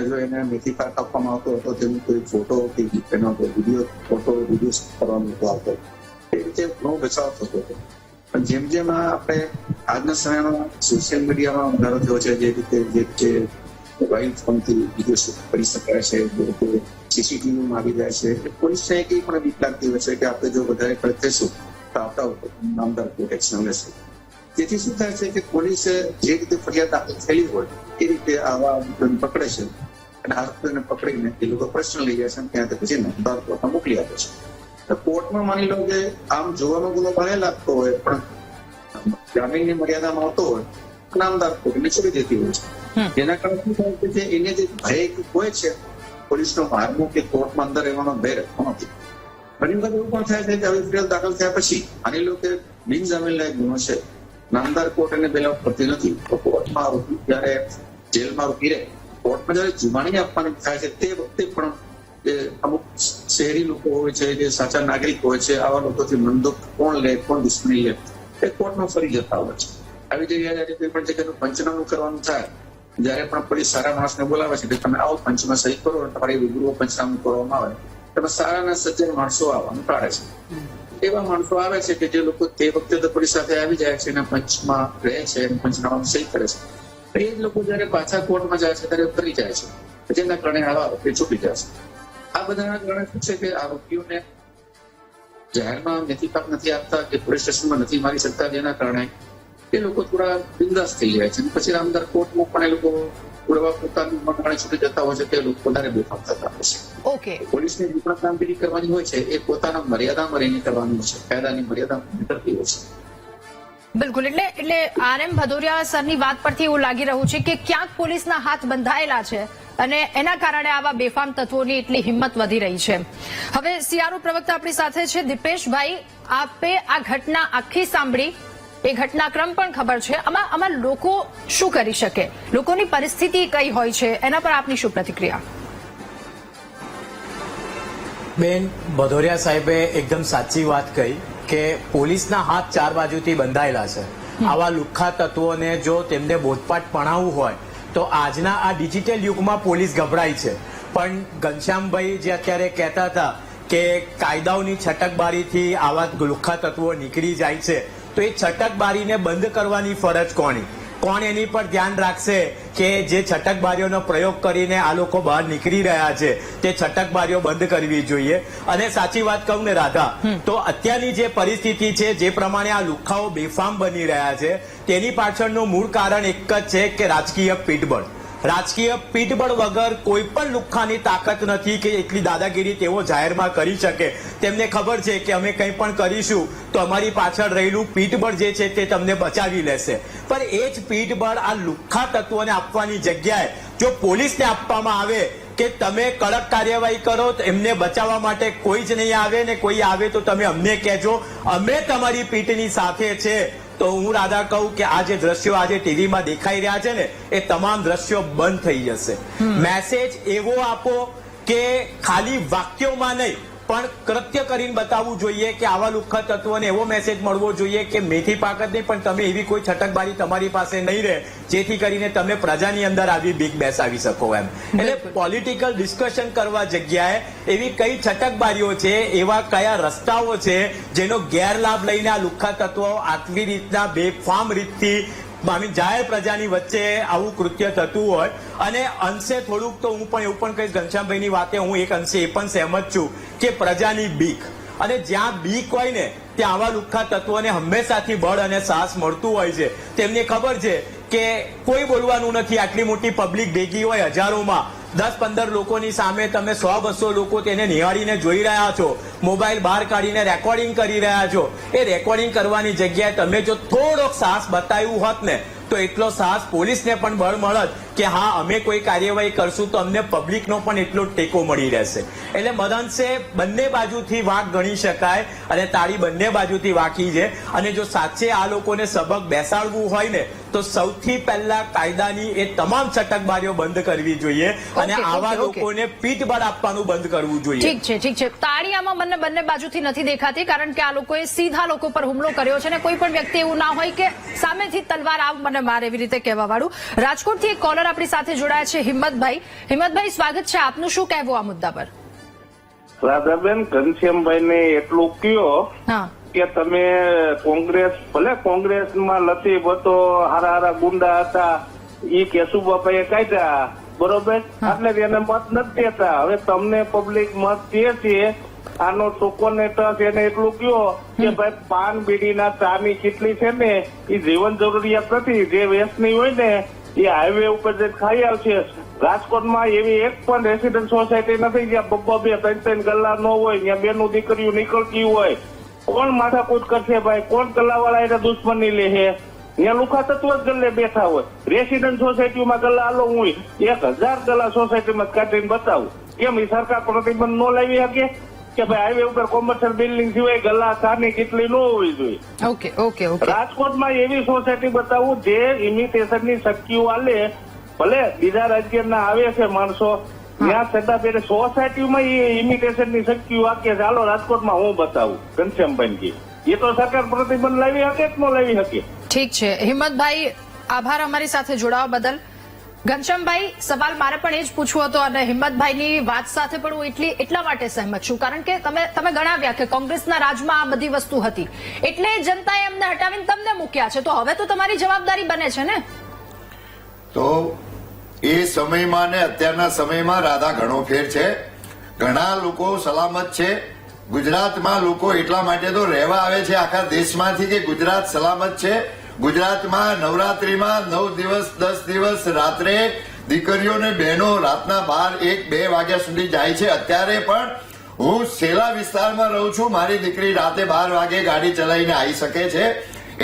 જો એને મેથી પાક આપવામાં આવતો હતો તેનો કોઈ ફોટો કે એનો વિડીયો કરવાનો આવતો, એ રીતે ઘણો બચાવ થતો હતો. પણ જેમ જેમ આપણે આજના સમયમાં સોશિયલ મીડિયામાં વધારો થયો છે, જે રીતે મોબાઈલ ફોનથી વિડીયો શૂટ કરી શકાય છે, સીસીટીવીમાં આવી જાય છે, પોલીસને કઈ પણ બીક લાગતી હોય છે કે આપણે જો વધારે કડક થઈશું તો આપણા નામદાર કોર્ટ એક્શન લેશે. જેથી શું થાય છે કે પોલીસે જે રીતે ફરિયાદ થયેલી હોય એ રીતે આવા પકડે છે અને આરોપીઓને પકડીને એ લોકો પ્રશ્ન લઈ જાય છે, ત્યાં પછી નામદાર કોર્ટમાં મોકલી આપે છે. કોર્ટમાં માની લો કે આમ જોવાનો ગુનો ભલે લાગતો હોય પણ જામીનની મર્યાદામાં આવતો હોય, નામદાર કોર્ટને છોડી દેતી હોય છે. જેના કારણે શું થાય છે એને જે ભય હોય છે પોલીસનો માર્ગો કે કોર્ટમાં અંદર રહેવાનો ભય રહેતો નથી. ઘણી વખત એવું પણ થાય છે કે આવી ફરિયાદ દાખલ થયા પછી માની લો કે બિનજામીન લાયક ગુનો છે, નામદાર કોર્ટ એને બેલ કરતી નથી, તો કોર્ટમાં આરોપી જયારે જેલમાં રોકી રહે, કોર્ટમાં જયારે જુમાણી આપવાની થાય છે તે વખતે પણ અમુક શહેરી લોકો હોય છે, જે સાચા નાગરિક હોય છે, આવા લોકોથી મનદુખ કોણ લે, કોણ દુશ્મની લે, એ કોર્ટમાં ફરી જતા હોય છે. આવી જગ્યાએ કોઈ પણ જગ્યાનું પંચનામું કરવાનું થાય, જયારે પણ પોલીસ સારા માણસને બોલાવે છે કે તમે આવો પંચમાં સહી કરો, તમારી રૂબરૂ પંચનામું કરવામાં આવે, તમે સારા સજ્જન માણસો આવવાનું ટાળે છે. એવા માણસો આવે છે કે જે લોકો તે વખતે તો પોલીસ સાથે આવી જાય છે અને પંચમાં રહે છે, પંચનામામાં સહી કરે છે. એ જ લોકો જયારે પાછા કોર્ટમાં જાય છે ત્યારે ફરી જાય છે, જેના કારણે આવા આરોપી છૂટી જાય છે. આ બધાના કારણે શું છે કે આરોપીઓને જાહેરમાં મેથી પાક નથી આપતા કે પોલીસ સ્ટેશનમાં નથી મારી શકતા, જેના કારણે એ લોકો થોડા બિંદાસ થઈ જાય છે. પછી રામદાર કોર્ટમાં પણ એ લોકો થોડા પોતાની મનમાણે છૂટી જતા હોય છે, તે લોકો વધારે બેફામ થતા હોય છે. ઓકે, પોલીસની જે પણ કામગીરી કરવાની હોય છે એ પોતાના મર્યાદામાં રહીને કરવાની હોય છે, કાયદાની મર્યાદામાં કરતી હોય છે. બિલકુલ. એટલે RM ભદોરિયા સરની વાત પરથી એવું લાગી રહ્યું છે કે ક્યાંક પોલીસના હાથ બંધાયેલા છે અને એના કારણે આવા બેફામ તત્વોની એટલી હિંમત વધી રહી છે. હવે સીઆરઓ પ્રવક્તા આપણી સાથે છે. દીપેશભાઈ, આપે આ ઘટના આખી સાંભળી, એ ઘટનાક્રમ પણ ખબર છે, આમાં લોકો શું કરી શકે, લોકોની પરિસ્થિતિ કઈ હોય છે, એના પર આપની શું પ્રતિક્રિયા? બેન, ભદોરિયા સાહેબે એકદમ સાચી વાત કહી કે પોલીસના હાથ ચાર બાજુથી બંધાયેલા છે. આવા લુખ્ખા તત્વોને જો તેમને બોધપાઠ ભણાવવું હોય તો આજના આ ડિજિટલ યુગમાં પોલીસ ગભરાય છે. પણ ઘનશ્યામભાઈ જે અત્યારે કહેતા હતા કે કાયદાઓની છટકબારીથી આવા લુખ્ખા તત્વો નીકળી જાય છે, તો એ છટકબારીને બંધ કરવાની ફરજ કોની? કોણ એની પર ધ્યાન રાખશે કે જે છટકબારીઓનો પ્રયોગ કરીને આ લોકો બહાર નીકળી રહ્યા છે તે છટકબારીઓ બંધ કરવી જોઈએ? અને સાચી વાત કહું ને રાધા, તો અત્યારની જે પરિસ્થિતિ છે, જે પ્રમાણે આ લુખ્ખાઓ બેફામ બની રહ્યા છે, તેની પાછળનું મૂળ કારણ એક જ છે કે રાજકીય પીઠબળ. રાજકીય પીઠબળ વગર કોઈ પણ લુખ્ખાની તાકાત નથી કે એટલી દાદાગીરી તેઓ જાહેરમાં કરી શકે. તેમને ખબર છે કે અમે કંઈ પણ કરીશું તો અમારી પાછળ રહેલું પીઠબળ જે છે તે તમને બચાવી લેશે. પણ એ જ પીઠબળ આ લુખ્ખા તત્વોને આપવાની જગ્યાએ જો પોલીસને આપવામાં આવે કે તમે કડક કાર્યવાહી કરો તો એમને બચાવવા માટે કોઈ જ નહીં આવે, ને કોઈ આવે તો તમે અમને કહેજો, અમે તમારી પીઠની સાથે છે. તો હું રાધા કહું કે આ જે દ્રશ્યો આજે ટીવીમાં દેખાઈ રહ્યા છે ને એ તમામ દ્રશ્યો બંધ થઈ જશે. મેસેજ એવો આપો કે ખાલી વાક્યોમાં નહીં પણ કૃત્ય કરીને બતાવવું જોઈએ કે આવા લુખ્ખા તત્વોને એવો મેસેજ મળવો જોઈએ કે મેથી પાક જ નહીં પણ તમે એવી કોઈ છટકબારી તમારી પાસે નહીં રહે જેથી કરીને તમે પ્રજાની અંદર આવી બીક બેસાવી શકો એમ. એટલે પોલિટિકલ ડિસ્કશન કરવા જગ્યાએ એવી કઈ છટકબારીઓ છે, એવા કયા રસ્તાઓ છે જેનો ગેરલાભ લઈને આ લુખ્ખા તત્વો આટલી રીતના બેફામ રીતથી જાહેર પ્રજાની વચ્ચે આવું કૃત્ય થતું હોય. અને અંશે થોડુંક તો હું પણ એવું પણ કહીશ, ઘનશ્યામભાઈની વાતે હું એક અંશે એ પણ સહેમત છું કે પ્રજાની બીક, અને જ્યાં બીક હોય ને ત્યાં આવા લુખ્ખા તત્વોને હંમેશાથી બળ અને સાહસ મળતું હોય છે. તેમને ખબર છે કે કોઈ બોલવાનું નથી, આટલી મોટી પબ્લિક ભેગી હોય હજારોમાં, 10-15 લોકોની સામે તમે 100-200 લોકો તેને નિહાળીને જોઈ રહ્યા છો, મોબાઈલ બહાર કાઢીને રેકોર્ડિંગ કરી રહ્યા છો. એ રેકોર્ડિંગ કરવાની જગ્યાએ તમે જો થોડોક સાહસ બતાવ્યું હોત ને તો એટલો સાહસ પોલીસને પણ બળ મળત કે હા અમે કોઈ કાર્યવાહી કરશું તો અમને પબ્લિકનો પણ એટલો ટેકો મળી રહેશે. એટલે મદંશે બંને બાજુથી વાંક ગણી શકાય અને તાળી બંને બાજુથી વાંકી છે. અને જો સાચે આ લોકોને સબક બેસાડવું હોય ને તો સૌથી પહેલા કાયદાની એ તમામ છટકબારીઓ બંધ કરવી જોઈએ અને આવા લોકોને પીઠબળ આપવાનું બંધ કરવું જોઈએ. ઠીક છે. તાળી આમાં બંને બાજુથી નથી દેખાતી કારણ કે આ લોકોએ સીધા લોકો પર હુમલો કર્યો છે ને કોઈ પણ વ્યક્તિ એવું ના હોય કે સામેથી તલવાર આવ મને માર એવી રીતે કહેવા વાળું. રાજકોટથી એક કોલર આપણી સાથે જોડાયા છે હિંમતભાઈ. હિંમતભાઈ, સ્વાગત છે આપનું. શું કહેવું આ મુદ્દા પર? રાધાબેન, ઘનશ્યામભાઈને એટલું કયો કે તમે કોંગ્રેસ, ભલે કોંગ્રેસમાં લતીફ હતો, હારા ગુંડા હતા, ઈ કેશુબાપાએ કાઢ્યા, બરોબર, એટલે એને મત નથી દેતા. હવે તમને પબ્લિક મત દે છે, આનો ટોકો ને ટચ એને એટલું કયો કે ભાઈ પાન બીડીના ચાની કેટલી છે ને એ જીવન જરૂરિયાત નથી. જે વેચની હોય ને એ હાઈવે ઉપર જે ખાઈ આવશે. રાજકોટમાં એવી એક પણ રેસિડન્ટ સોસાયટી નથી જ્યાં 2-2-3-3 ગલ્લા ન હોય, જ્યાં બેનું દીકરીઓ નીકળતી હોય. કોણ માથાકૂટ કરશે ભાઈ? કોણ ગલ્લાવાળા એને દુશ્મની લે છે? ત્યાં લુખા તત્વ જ ગલ્લે બેઠા હોય. રેસિડન્ટ સોસાયટીમાં ગલ્લા આલો હું 1000 ગલ્લા સોસાયટીમાં કાઢીને બતાવું. કેમ એ સરકાર પ્રતિબંધ ન લાવી શકે કે ભાઈ હાઈવે ઉપર કોમર્શિયલ બિલ્ડિંગ સિવાય ગલ્લા ચાની કેટલી ન હોવી જોઈએ? ઓકે. રાજકોટમાં એવી સોસાયટી બતાવું જે ઇમિટેશનની શક્તિઓ આલે, ભલે બીજા રાજ્યના આવે છે માણસો, ત્યાં છતાં પેલે સોસાયટીમાં એ ઇમિટેશનની શક્તિઓ આપે. ચાલો રાજકોટમાં હું બતાવું. ઘનશ્યામભાઈ, એ તો સરકાર પ્રતિબંધ લાવી શકે કે ન લાવી શકે? ઠીક છે હિંમતભાઈ, આભાર અમારી સાથે જોડાવા બદલ. ઘનશ્યામભાઈ, સવાલ મારે પણ એ જ પૂછવો હતો અને હિંમતભાઈની વાત સાથે પણ હું એટલા માટે સહેમત છું કારણ કે તમે ગણાવ્યા કે કોંગ્રેસના રાજમાં આ બધી વસ્તુ હતી એટલે જનતાએ એમને હટાવીને તમને મૂક્યા છે. તો હવે તો તમારી જવાબદારી બને છે ને? તો એ સમયમાં ને અત્યારના સમયમાં રાધા ઘણો ફેર છે. ઘણા લોકો સલામત છે. ગુજરાતમાં લોકો એટલા માટે તો રહેવા આવે છે આખા દેશમાંથી કે ગુજરાત સલામત છે. ગુજરાતમાં નવરાત્રીમાં 9 દિવસ 10 દિવસ રાત્રે દીકરીઓ ને બહેનો રાતના 12-1-2 વાગ્યા સુધી જાય છે. અત્યારે પણ હું સેલા વિસ્તારમાં રહું છું, મારી દીકરી રાતે 12 વાગે ગાડી ચલાવીને આવી શકે છે.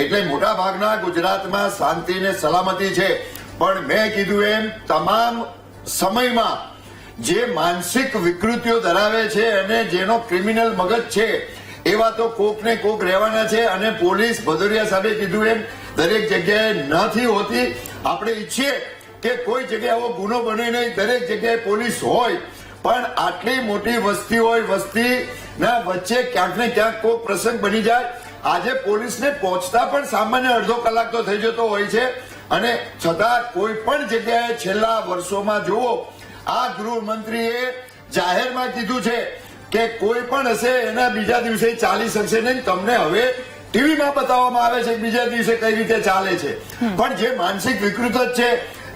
એટલે મોટા ભાગના ગુજરાતમાં શાંતિ ને સલામતી છે. પણ મેં કીધું એમ તમામ સમયમાં જે માનસિક વિકૃતિઓ ધરાવે છે અને જેનો ક્રિમિનલ મગજ છે એવા તો કોક ને કોક રહેવાના છે. અને પોલીસ ભદોરિયા સાહેબે કીધું એમ દરેક જગ્યાએ નથી હોતી. આપણે ઈચ્છીએ કે કોઈ જગ્યાએ એવો ગુનો બને નહીં, દરેક જગ્યાએ પોલીસ હોય, પણ આટલી મોટી વસ્તી હોય, વસ્તીના વચ્ચે ક્યાંક ને ક્યાંક કોઈ પ્રસંગ બની જાય. આજે પોલીસને પહોંચતા પણ સામાન્ય અડધો કલાક તો થઈ જતો હોય છે. અને છતાં કોઈ પણ જગ્યાએ છેલ્લા વર્ષોમાં જુઓ, આ ગૃહમંત્રીએ જાહેરમાં કીધું છે કે કોઈ પણ હશે એના બીજા દિવસે ચાલી શકશે નહીં. તમને હવે ટીવીમાં બતાવવામાં આવે છે કે બીજા દિવસે કઈ રીતે ચાલે છે. પણ જે માનસિક વિકૃત જ છે,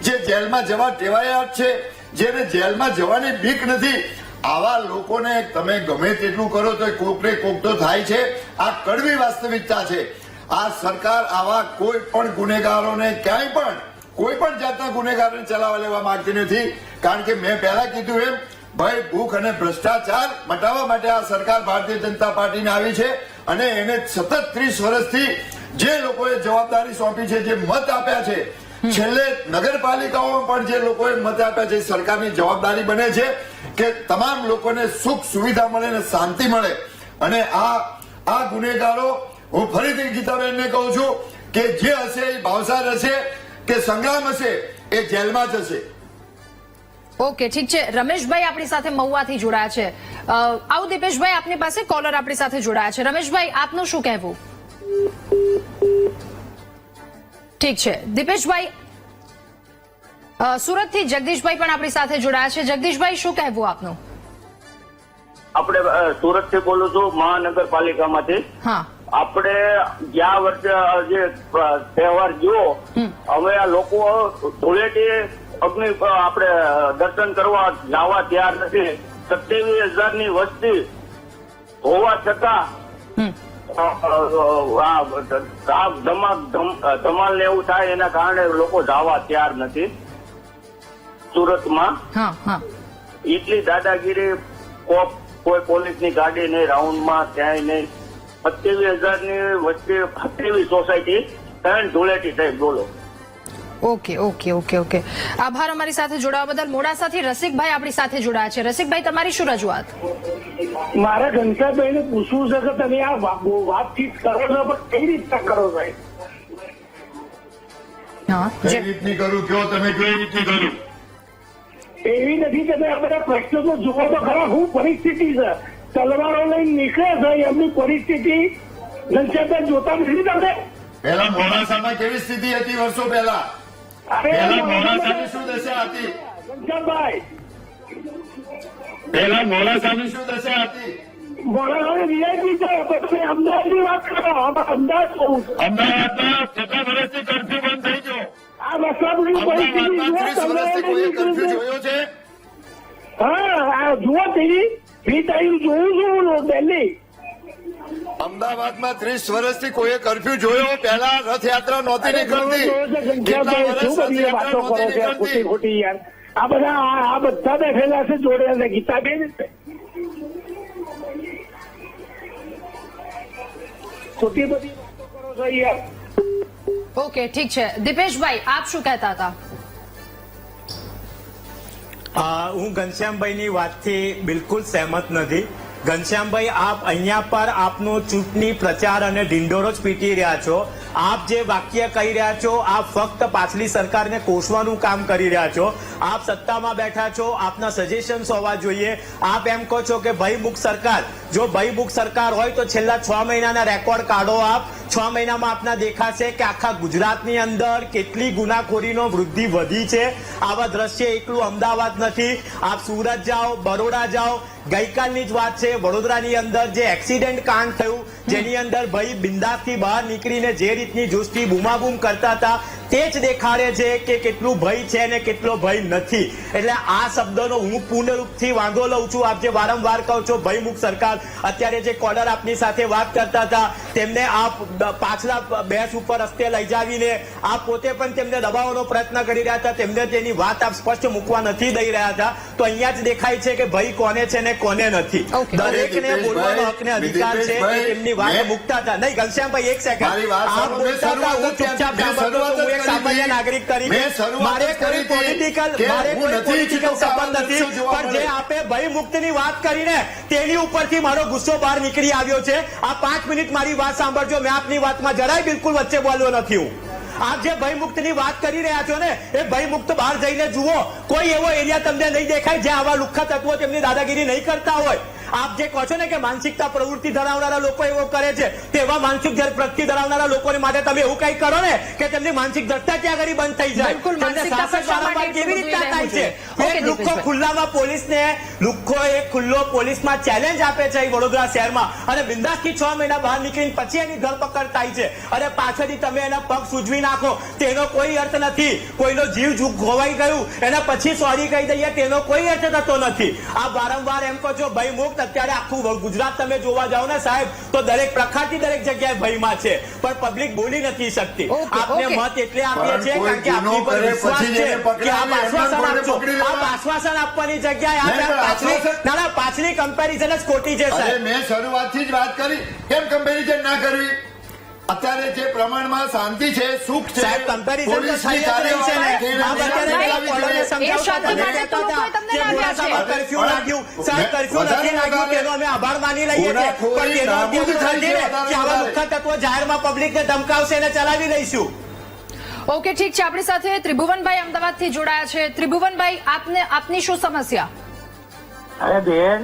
જે જેલમાં જવા ટેવાયા છે, જેને જેલમાં જવાની બીક નથી, આવા લોકોને તમે ગમે તેટલું કરો તો કોક ને કોક તો થાય છે. આ કડવી વાસ્તવિકતા છે. આ સરકાર આવા કોઈ પણ ગુનેગારોને ક્યાંય પણ કોઈ પણ જાતના ગુનેગારોને ચલાવવા લેવા માંગતી નથી. કારણ કે મેં પહેલા કીધું એમ ભય, ભૂખ અને ભ્રષ્ટાચાર મટાવવા માટે આ સરકાર ભારતીય જનતા પાર્ટીને આવી છે અને એને સતત 30 વર્ષથી જે લોકોએ જવાબદારી સોંપી છે, જે મત આપ્યા છે, છેલ્લે નગરપાલિકાઓમાં પણ જે લોકોએ મત આપ્યા છે, સરકારની જવાબદારી બને છે કે તમામ લોકોને સુખ સુવિધા મળે અને શાંતિ મળે. અને આ ગુનેગારો, હું ફરીથી ગીતાબેનને કહું છું કે જે હશે એ ભાવસાર હશે કે સંગ્રામ હશે એ જેલમાં જ હશે. ઓકે, ઠીક છે. રમેશભાઈ આપણી સાથે મહુવાથી જોડાયા છે. આવું દીપેશભાઈ, આપની પાસે કોલર આપણી સાથે જોડાયા છે. રમેશભાઈ, આપનું શું કહેવું? ઠીક છે દીપેશભાઈ. સુરતથી જગદીશભાઈ પણ આપણી સાથે જોડાયા છે. જગદીશભાઈ, શું કહેવું આપનું? આપણે સુરત થી બોલું છું, મહાનગરપાલિકામાંથી. હા, આપણે ગયા વર્ષે જે તહેવાર ગયો, હવે આ લોકો ધૂળેટી અગ્નિ આપણે દર્શન કરવા જવા તૈયાર નથી. 27,000 ની વસ્તી હોવા છતાં ધમાલ ને એવું થાય એના કારણે લોકો જવા તૈયાર નથી. સુરતમાં એટલી દાદાગીરી, કોઈ પોલીસની ગાડી નહીં, રાઉન્ડમાં ક્યાંય નહીં. 27,000 ની વચ્ચે 27 સોસાયટી 3 ધૂળેટી થઈ. બોલો. ઓકે. આભાર અમારી સાથે જોડાવા બદલ. મોડાસાથી રસિકભાઈ આપણી સાથે જોડાયા છે. રસિકભાઈ, તમારી શું રજૂઆત? મારે ઘનશ્યામભાઈને પૂછવું છે કે તમે આ વાતચીત કરો છો પણ કઈ રીતના કરો છો? કઈ રીતની કરું કયો, તમે કઈ રીતની કરું? એવી નથી. તમે આ બધા પ્રશ્નો તો જુઓ તો ખરા. શું પરિસ્થિતિ છે? તલવારો લઈને નીકળે છે, એમની પરિસ્થિતિ ઘનશ્યામભાઈ જોતા નથી તમને? પહેલા મોડાસામાં કેવી સ્થિતિ હતી વર્ષો પહેલા? મોડાસાની શું દશા હતી? ઘનશ્યામભાઈ, પહેલા મોડાસાની શું દશા હતી? મોડાસાની વીઆઈપી છે. તમે અમદાવાદની વાત કરો. અમદાવાદ કહું છું. અમદાવાદમાં 7 વર્ષથી કર્ફ્યુ બંધ થઈ ગયો. આ વસવાટની પરિસ્થિતિ અમદાવાદમાં 30 વર્ષથી કોઈ કર્ફ્યુ જોયો છે? હા, આ જુઓ ટીવી 3 ટાઈમ જોયું છું દિલ્હી. અમદાવાદમાં 30 વર્ષથી કોઈએ કર્ફ્યુ જોયો? પહેલા રથયાત્રા નહોતી નીકળતી. કેટલા વર્ષ રથયાત્રા નહોતી નીકળતી? ખોટી યાર. આ બધા બેઠેલા છે જોડે ગીતાબેન. ખોટી બધી વાતો કરો છો યાર. ઓકે, ઠીક છે. દીપેશભાઈ, આપ શું કહેતા હતા? હું ઘનશ્યામભાઈની વાતથી બિલકુલ સહેમત નથી. ઘનશ્યામભાઈ, આપ અહીંયા પર આપનો ચૂંટણી પ્રચાર અને ઢીંઢોરો જ પીટી રહ્યા છો. આપ જે વાક્ય કહી રહ્યા છો, આપ ફક્ત પાછલી સરકારને કોસવાનું કામ કરી રહ્યા છો. આપ સત્તામાં બેઠા છો, આપના સજેશન્સ હોવા જોઈએ. આપ એમ કહો છો કે ભયમુક્ત સરકાર. જો ભયમુક્ત સરકાર હોય તો છેલ્લા 6 મહિનાના રેકોર્ડ કાઢો. આપ 6 મહિનામાં આપના દેખાશે કે આખા ગુજરાતની અંદર કેટલી ગુનાખોરીનો વૃદ્ધિ વધી છે. આવા દ્રશ્ય એકલું અમદાવાદ નથી. આપ સુરત જાઓ, બરોડા જાઓ. ગઈકાલની જ વાત છે, વડોદરાની અંદર જે એક્સિડન્ટ કાંડ થયું, જેની અંદર ભાઈ બિંદાસથી બહાર નીકળીને જે રીતની જોશથી બૂમાબૂમ કરતા હતા, તે જ દેખાડે છે કે કેટલું ભય છે અને કેટલો ભય નથી. એટલે આ શબ્દનો હું પૂર્ણરૂપથી વાંધો લઉં છું. આપ જે વારંવાર કહો છો ભયમુક્ત સરકાર, અત્યારે જે કોલર આપની સાથે વાત કરતા હતા તેમને આપ પાછલા બેસ ઉપર રસ્તે લઈ જાવીને આપ પોતે પણ તેમને દબાવવાનો પ્રયત્ન કરી રહ્યા હતા. તેમને તેની વાત આપ સ્પષ્ટ મૂકવા નથી દઈ રહ્યા હતા. તો અહીંયા જ દેખાય છે કે ભય કોને છે ને કોને નથી. દરેકને બોલવાનો હક ને અધિકાર છે. તેમની વાત મૂકતા હતા. નહીં ઘનશ્યામભાઈ, એક સેકન્ડ. આપ બોલતા હતા, હું ચૂપચાપ સાંભળતો હતો. હું એક સામાન્ય નાગરિક તરીકે મારે કોઈ પોલિટિકલ સંબંધ નથી, પણ જે આપે ભયમુક્તની વાત કરીને તેની ઉપરથી મારો ગુસ્સો બહાર નીકળી આવ્યો છે. આ 5 મિનિટ મારી વાત સાંભળજો. મેં આપની વાતમાં જરાય બિલકુલ વચ્ચે બોલ્યો નથી. હું આપ જે ભયમુક્તની વાત કરી રહ્યા છો ને, એ ભયમુક્ત બહાર જઈને જુઓ. કોઈ એવો એરિયા તમને નહીં દેખાય જ્યાં આવા લુખ્ખા તત્વો તેમની દાદાગીરી નહીં કરતા હોય. આપ જે કહો છો ને કે માનસિકતા પ્રવૃત્તિ ધરાવનારા લોકો એવો કરે છે, તેવા માનસિક પ્રવૃત્તિ ધરાવનારા લોકોને માટે તમે એવું કઈ કરો ને કે તેમની માનસિક દ્રષ્ટા ત્યાં આગળ બંધ થઈ જાય. કેવી રીતના થાય છે? એક લુખ્ખો ખુલ્લામાં પોલીસને એક ખુલ્લો પોલીસમાં ચેલેન્જ આપે છે વડોદરા શહેરમાં, અને બિંદાસથી 6 મહિના બહાર નીકળીને પછી એની ધરપકડ થાય છે, અને પાછળથી તમે એના પગ સૂજવી નાખો. તેનો કોઈ અર્થ નથી. કોઈનો જીવ ખોવાઈ ગયું એના પછી સોરી કહી દઈએ, તેનો કોઈ અર્થ થતો નથી. આ વારંવાર એમ કહો છો ભયમુક્ત. અત્યારે આખું ગુજરાત તમે જોવા જાઓ ને સાહેબ, તો દરેક પ્રખારથી દરેક જગ્યાએ ભયમાં છે, પણ પબ્લિક બોલી નથી શકતી. આપને મત એટલે આપીએ છીએ કારણ કે આપની પર વિશ્વાસ છે કે આપ આશ્વાસન આપશો. આપ આશ્વાસન આપવાની જગ્યાએ પાછલી કમ્પેરિઝન જ ખોટી છે સાહેબ. મેં શરૂઆતથી જ વાત કરી, કેમ કમ્પેરિઝન ના કરવી? અત્યારે જે પ્રમાણમાં શાંતિ છે, સુખ છે, સાહેબ કમ્પેરિઝન તો થઈ જ રહી છે ને. આપ અત્યારે કર્ફ્યુ લાગ્યું સાહેબ, કર્ફ્યુ નથી લાગ્યું તેનો અમે આભાર માની લઈએ છીએ, પણ તેનો અર્થ નથી ને કે આવા લુખ્ખા તત્વો જાહેરમાં પબ્લિકને ધમકાવશે અને ચલાવી લઈશું. ઓકે, ઠીક છે. આપણી સાથે ત્રિભુવનભાઈ અમદાવાદથી જોડાયા છે. ત્રિભુવનભાઈ, આપની શું સમસ્યા? અરે બેન,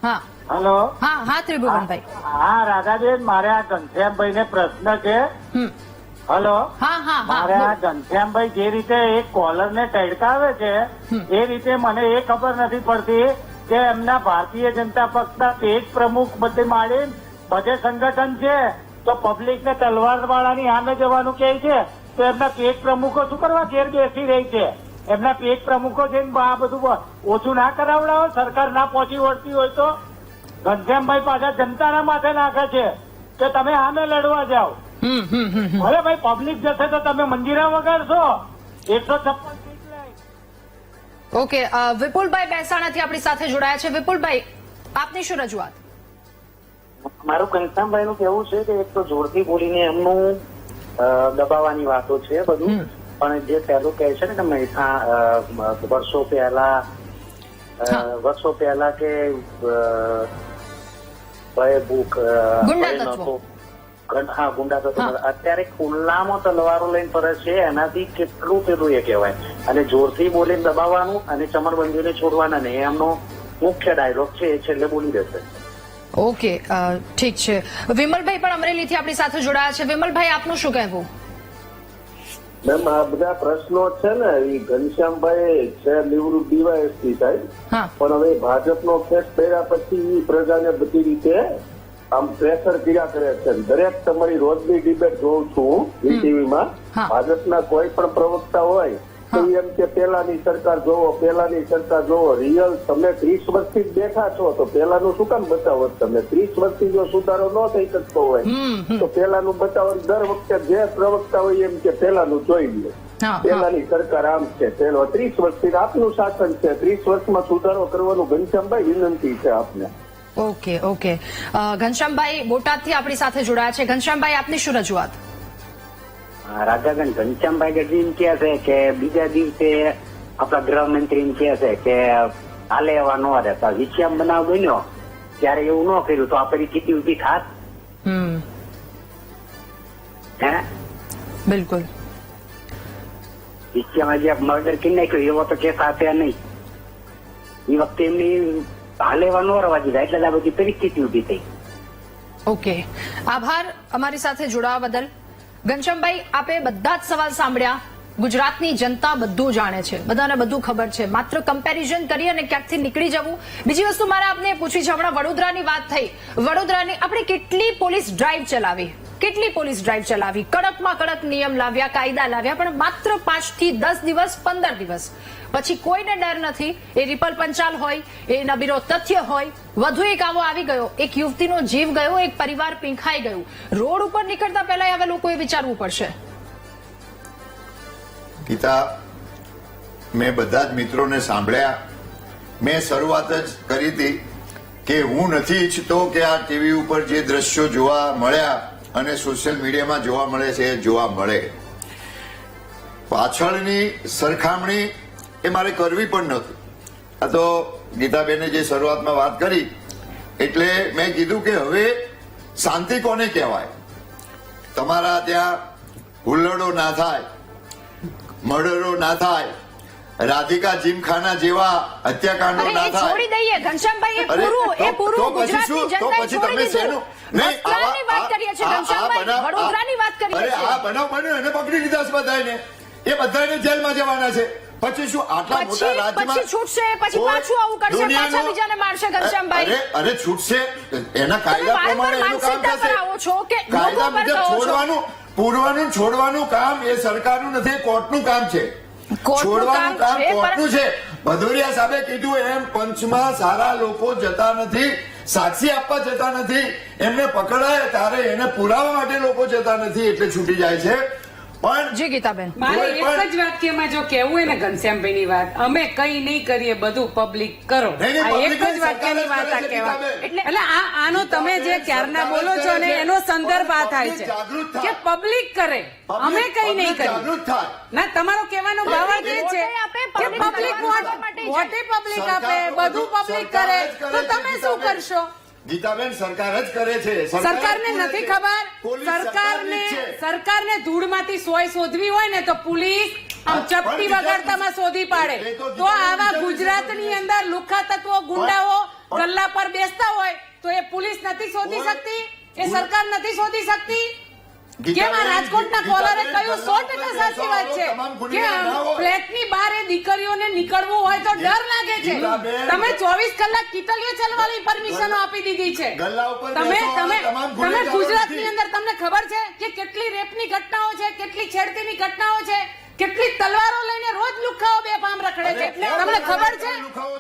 હા હલો. હા ત્રિભુવનભાઈ. હા રાધાબેન, મારે આ ઘનશ્યામભાઈ ને પ્રશ્ન છે. હલો. હા મારે આ ઘનશ્યામભાઈ જે રીતે એક કોલર ને ટડકાવે છે એ રીતે મને એ ખબર નથી પડતી કે એમના ભારતીય જનતા પક્ષના પેજ પ્રમુખ બધે માળી બધે સંગઠન છે તો પબ્લિક ને તલવાર વાળાની સામે જવાનું કહે છે, તો એમના પેજ પ્રમુખો શું કરવા ઘેર બેસી રહી છે? એમના પેજ પ્રમુખો છે આ બધું ઓછું ના કરાવડાવો, સરકાર ના પહોંચી વળતી હોય તો. ઘનશ્યામભાઈ પાછા જનતાના માથે નાખે છે કે તમે સામે લડવા જાઓ. અરે ભાઈ, પબ્લિક જશે તો તમે મંજીરા વગાડશો. 156 સીટ લઈ. ઓકે, વિપુલભાઈ મહેસાણાથી આપણી સાથે જોડાયા છે. વિપુલભાઈ, આપની શું રજૂઆત? મારું ઘનશ્યામભાઈ નું કેવું છે કે એક તો જોરથી બોલીને એમનું દબાવવાની વાતો છે બધું, પણ જે પહેલું કહે છે ને કે વર્ષો પહેલા કે ગુંડા તત્વો અત્યારે ખુલ્લામાં તલવારો લઈને ફરે છે, એનાથી કેટલું પેલું એ કહેવાય. અને જોરથી બોલીને દબાવવાનું અને ચમરબંધીને છોડવાના ને એમનો મુખ્ય ડાયલોગ છે, એ છેલ્લે બોલી દેશે. ઓકે, ઠીક છે. વિમલભાઈ પણ અમરેલીથી આપણી સાથે જોડાયા છે. વિમલભાઈ, આપનું શું કહેવું? મેમ, આ બધા પ્રશ્નો છે ને એ ઘનશ્યામભાઈ છે નિવૃત્ત ડીવાયએસપી સાહેબ, પણ હવે ભાજપનો કેસ કર્યા પછી પ્રજાને બધી રીતે આમ પ્રેશર કર્યા કરે છે. દરેક તમારી રોજની ડિબેટ જોઉં છું ટીવીમાં, ભાજપના કોઈ પણ પ્રવક્તા હોય તો એમ કે પેલાની સરકાર જોવો, પેલાની સરકાર જોવો. રિયલ તમે 30 વર્ષથી જ બેઠા છો તો પેલાનું શું કામ બતાવો? તમે 30 વર્ષથી જો સુધારો ન થઈ શકતો હોય તો પેલાનું બતાવો. દર વખતે જે પ્રવક્તા હોય એમ કે પેલાનું જોઈ લે, પેલાની સરકાર આમ છે. પેલો 30 વર્ષથી આપનું શાસન છે, 30 વર્ષમાં સુધારો કરવાનું ઘનશ્યામભાઈ વિનંતી છે આપને. ઓકે. ઘનશ્યામભાઈ બોટાદથી આપણી સાથે જોડાયા છે. ઘનશ્યામભાઈ, આપની શું રજૂઆત? રાધાબેન, ઘનશ્યામભાઈ ગઢવી એમ કહે છે કે બીજા દિવસે આપણા ગૃહમંત્રી એમ કહે છે કે હાલે એવા ન રહેતા. વિષયામ બનાવ બન્યો ત્યારે એવું ન કર્યું તો આ પરિસ્થિતિ ઉભી થાત. હે, બિલકુલ. વિષયામાં જે મર્ડર કરી નાખ્યો એવો તો કેસ આપ્યા નહીં. એ વખતે એમની હાલેવા ન રહેવા દીધા એટલે આ બધી પરિસ્થિતિ ઉભી થઈ. ઓકે, આભાર અમારી સાથે જોડાવા બદલ. ઘનશ્યામભાઈ, આપે બધા જ સવાલ સાંભળ્યા. ગુજરાતની જનતા બધું જાણે છે, બધાને બધું ખબર છે. માત્ર કમ્પેરિઝન કરી અને ક્યાંકથી નીકળી જવું. બીજી વસ્તુ મારે આપને પૂછી છે, હમણાં વડોદરાની વાત થઈ. વડોદરાની આપણે કેટલી પોલીસ ડ્રાઈવ ચલાવી, કડકમાં કડક નિયમ લાવ્યા, કાયદા લાવ્યા, પણ માત્ર 5 થી 10 દિવસ, 15 દિવસ પછી કોઈને ડર નથી. એ રિપલ પંચાલ હોય, એ નબીરો તથ્ય હોય, વધુ એક આવો આવી ગયો, એક યુવતીનો જીવ ગયો, એક પરિવાર પીંખાઈ ગયું. રોડ ઉપર નીકળતા પહેલા હવે લોકોએ વિચારવું પડશે. ગીતા, મેં બધા જ મિત્રોને સાંભળ્યા. મેં શરૂઆત જ કરી હતી કે હું નથી ઈચ્છતો કે આ ટીવી ઉપર જે દ્રશ્યો જોવા મળ્યા અને સોશિયલ મીડિયામાં જોવા મળે છે એ જોવા મળે. પાછળની સરખામણી એ મારે કરવી પણ નથી. આ તો ગીતાબેને જે શરૂઆતમાં વાત કરી એટલે મેં કીધું કે હવે શાંતિ કોને કહેવાય? તમારા ત્યાં હુલ્લડો ના થાય, મર્ડરો ના થાય, રાધિકા જીમખાના જેવા હત્યાકાંડો ના થાય. છોડી દઈએ ઘનશ્યામભાઈ, એ પૂરું ગુજરાતની જનતાએ છોડી દીધું. વડોદરાની વાત કરીએ છીએ ઘનશ્યામભાઈ, વડોદરાની વાત કરીએ છીએ. આ બનાવ બન્યો એને પકડી લીધા છે બધાને, એ બધાને જેલમાં જવાના છે. પછી શું આટલા મોટા રાજ્યમાં પછી છૂટશે, પછી પાછું આવું કરશે, પાછા બીજાને મારશે ઘનશ્યામભાઈ. અરે છૂટશે, એના કાયદા પ્રમાણે એનું કામ થશે. કાયદા મુજબ પૂરવાનું છોડવાનું કામ એ સરકારનું નથી, કોર્ટનું કામ છે. છોડવાનું કામ કોર્ટનું છે. ભદોરિયા સાહેબે કીધું એમ પંચમાં સારા લોકો જતા નથી, સાક્ષી આપવા જતા નથી, એમને પકડાય ત્યારે એને પુરાવા માટે લોકો જતા નથી એટલે છૂટી જાય છે. પણ જી ગીતાબેન, મારે એક જ વાક્યમાં જો કહેવું હોય ને ઘનશ્યામભાઈની વાત, અમે કઈ નહીં કરીએ, બધું પબ્લિક કરો. નહીં, આ એક public જ વાક્યની વાત આ સરકાર જ કરે છે, કહેવા. ગીતાબેન. એટલે આનો તમે જે ક્યારના બોલો છો ને એનો સંદર્ભ આ થાય છે જાગૃત થાય. કે પબ્લિક કરે, અમે કઈ નહીં કરીએ. જાગૃત થાય. ના, તમારો કહેવાનો ભાવાર્થ એ છે કે પબ્લિક વોટે પબ્લિક આપે, બધું પબ્લિક કરે, તો તમે શું કરશો? ગીતાબેન, સરકાર જ કરે છે. સરકારને નથી ખબર? પોલીસ સરકારની જ છે. સરકારને ધૂળમાંથી સોય શોધવી હોય ને તો પોલીસ આમ ચપટી વગાડતામાં શોધી પાડે. તો આવા ગુજરાતની અંદર લુખ્ખા તત્વો, ગુંડાઓ ગલ્લા પર બેસતા હોય તો એ પોલીસ નથી શોધી શકતી, એ સરકાર નથી શોધી શકતી. કેમ આ રાજકોટના કોલરે કહ્યું 100% સાચી વાત છે કે ફ્લેટની બહાર એ દીકરીઓને નીકળવું હોય તો ડર લાગે છે. તમે 24 કલાક કિટલીઓ ચલવાની પરમિશનો આપી દીધી છે. તમે ગુજરાતની અંદર તમને ખબર છે કે કેટલી રેપની ઘટનાઓ છે, કેટલી છેડતીની ઘટનાઓ છે, કેટલી તલવારો લઈને રોજ લુખ્ખાઓ બેફામ રખડે છે. તમને ખબર છે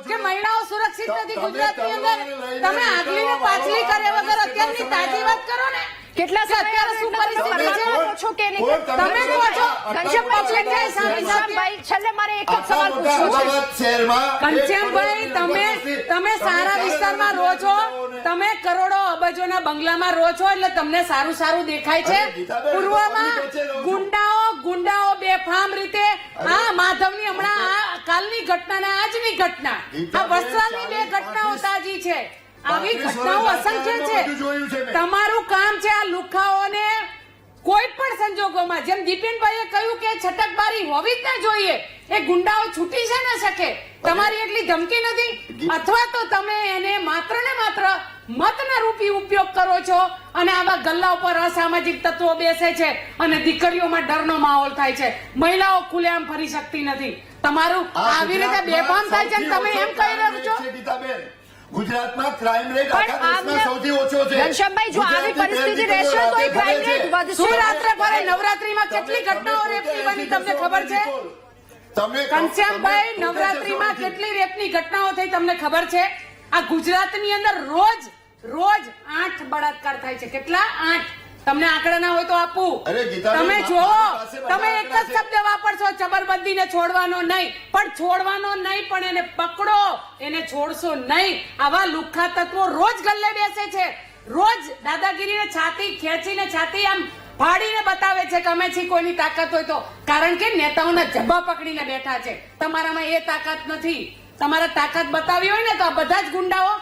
કે મહિલાઓ સુરક્ષિત નથી ગુજરાતની અંદર? તમે આગલી ને પાછલી કર્યા વગર અત્યારની તાજી વાત કરો ને. કેટલા અત્યારે શું પરિસ્થિતિ છે? છો કે નહીં? તમે કહો છો ઘનશ્યામભાઈ, ઘનશ્યામભાઈ, છેલ્લે મારે એક જ સવાલ પૂછવો છે. ઘનશ્યામભાઈ, તમે સારા વિસ્તારમાં રહો છો, તમે કરોડો અબજોના બંગલામાં રહો છો એટલે તમને સારું સારું દેખાય છે. પૂર્વમાં ગુંડાઓ બેફામ રીતે આ માધવની હમણાં આ કાલની ઘટના ને આજની ઘટના, આ વસ્ત્રાલની 2 ઘટનાઓ તાજી છે. આવી ઘટનાઓ અસંખ્ય છે. તમારું કામ છે આ લુખ્ખાઓને કોઈ પણ સંજોગોમાં, જેમ દીપેનભાઈએ કહ્યું કે છટકબારી હોવી જ ના જોઈએ, એ ગુંડાઓ છૂટી છે ન શકે. તમારી એટલી ધમકી નથી, અથવા તો તમે એને માત્ર ને માત્ર મતના રૂપી ઉપયોગ કરો છો અને આવા ગલ્લા ઉપર અસામાજિક તત્વો બેસે છે અને દીકરીઓમાં ડરનો માહોલ થાય છે, મહિલાઓ ખુલ્લેઆમ ફરી શકતી નથી. તમારું આવી રીતે બેફામ થાય છે તમે એમ કહી રહ્યો છો? ગુજરાતમાં ક્રાઇમ રેટ આખા દેશમાં સૌથી ઓછો છે. ઘનશ્યામભાઈ, જો આવી પરિસ્થિતિ રહેશે તો એ ક્રાઇમ રેટ વધશે. શું રાત્રે ભરે નવરાત્રીમાં કેટલી ઘટનાઓ રેપની બની તમને ખબર છે? ઘનશ્યામભાઈ, નવરાત્રીમાં કેટલી રેપની ઘટનાઓ થઈ તમને ખબર છે? આ ગુજરાતની અંદર રોજ 8 બળાત્કાર થાય છે. કેટલા? 8. તમને આંકડા ના હોય તો આપું. તમે જોવો, તમે એક જ શબ્દ વાપરશો, ચબરબંધીને છોડવાનો નહીં, પણ છોડવાનો નહીં, પણ એને પકડો, એને છોડશો નહીં. આવા લુખ્ખા તત્વો રોજ ગલ્લે બેસે છે, રોજ દાદાગીરીને છાતી ખેંચીને છાતી આમ ફાડીને બતાવે છે કે અમે છીએ કોઈની તાકાત હોય તો. કારણ કે નેતાઓના જબ્બા પકડીને બેઠા છે. તમારામાં એ તાકાત નથી. તમારે તાકાત બતાવી હોય ને તો આ બધા જ ગુંડાઓ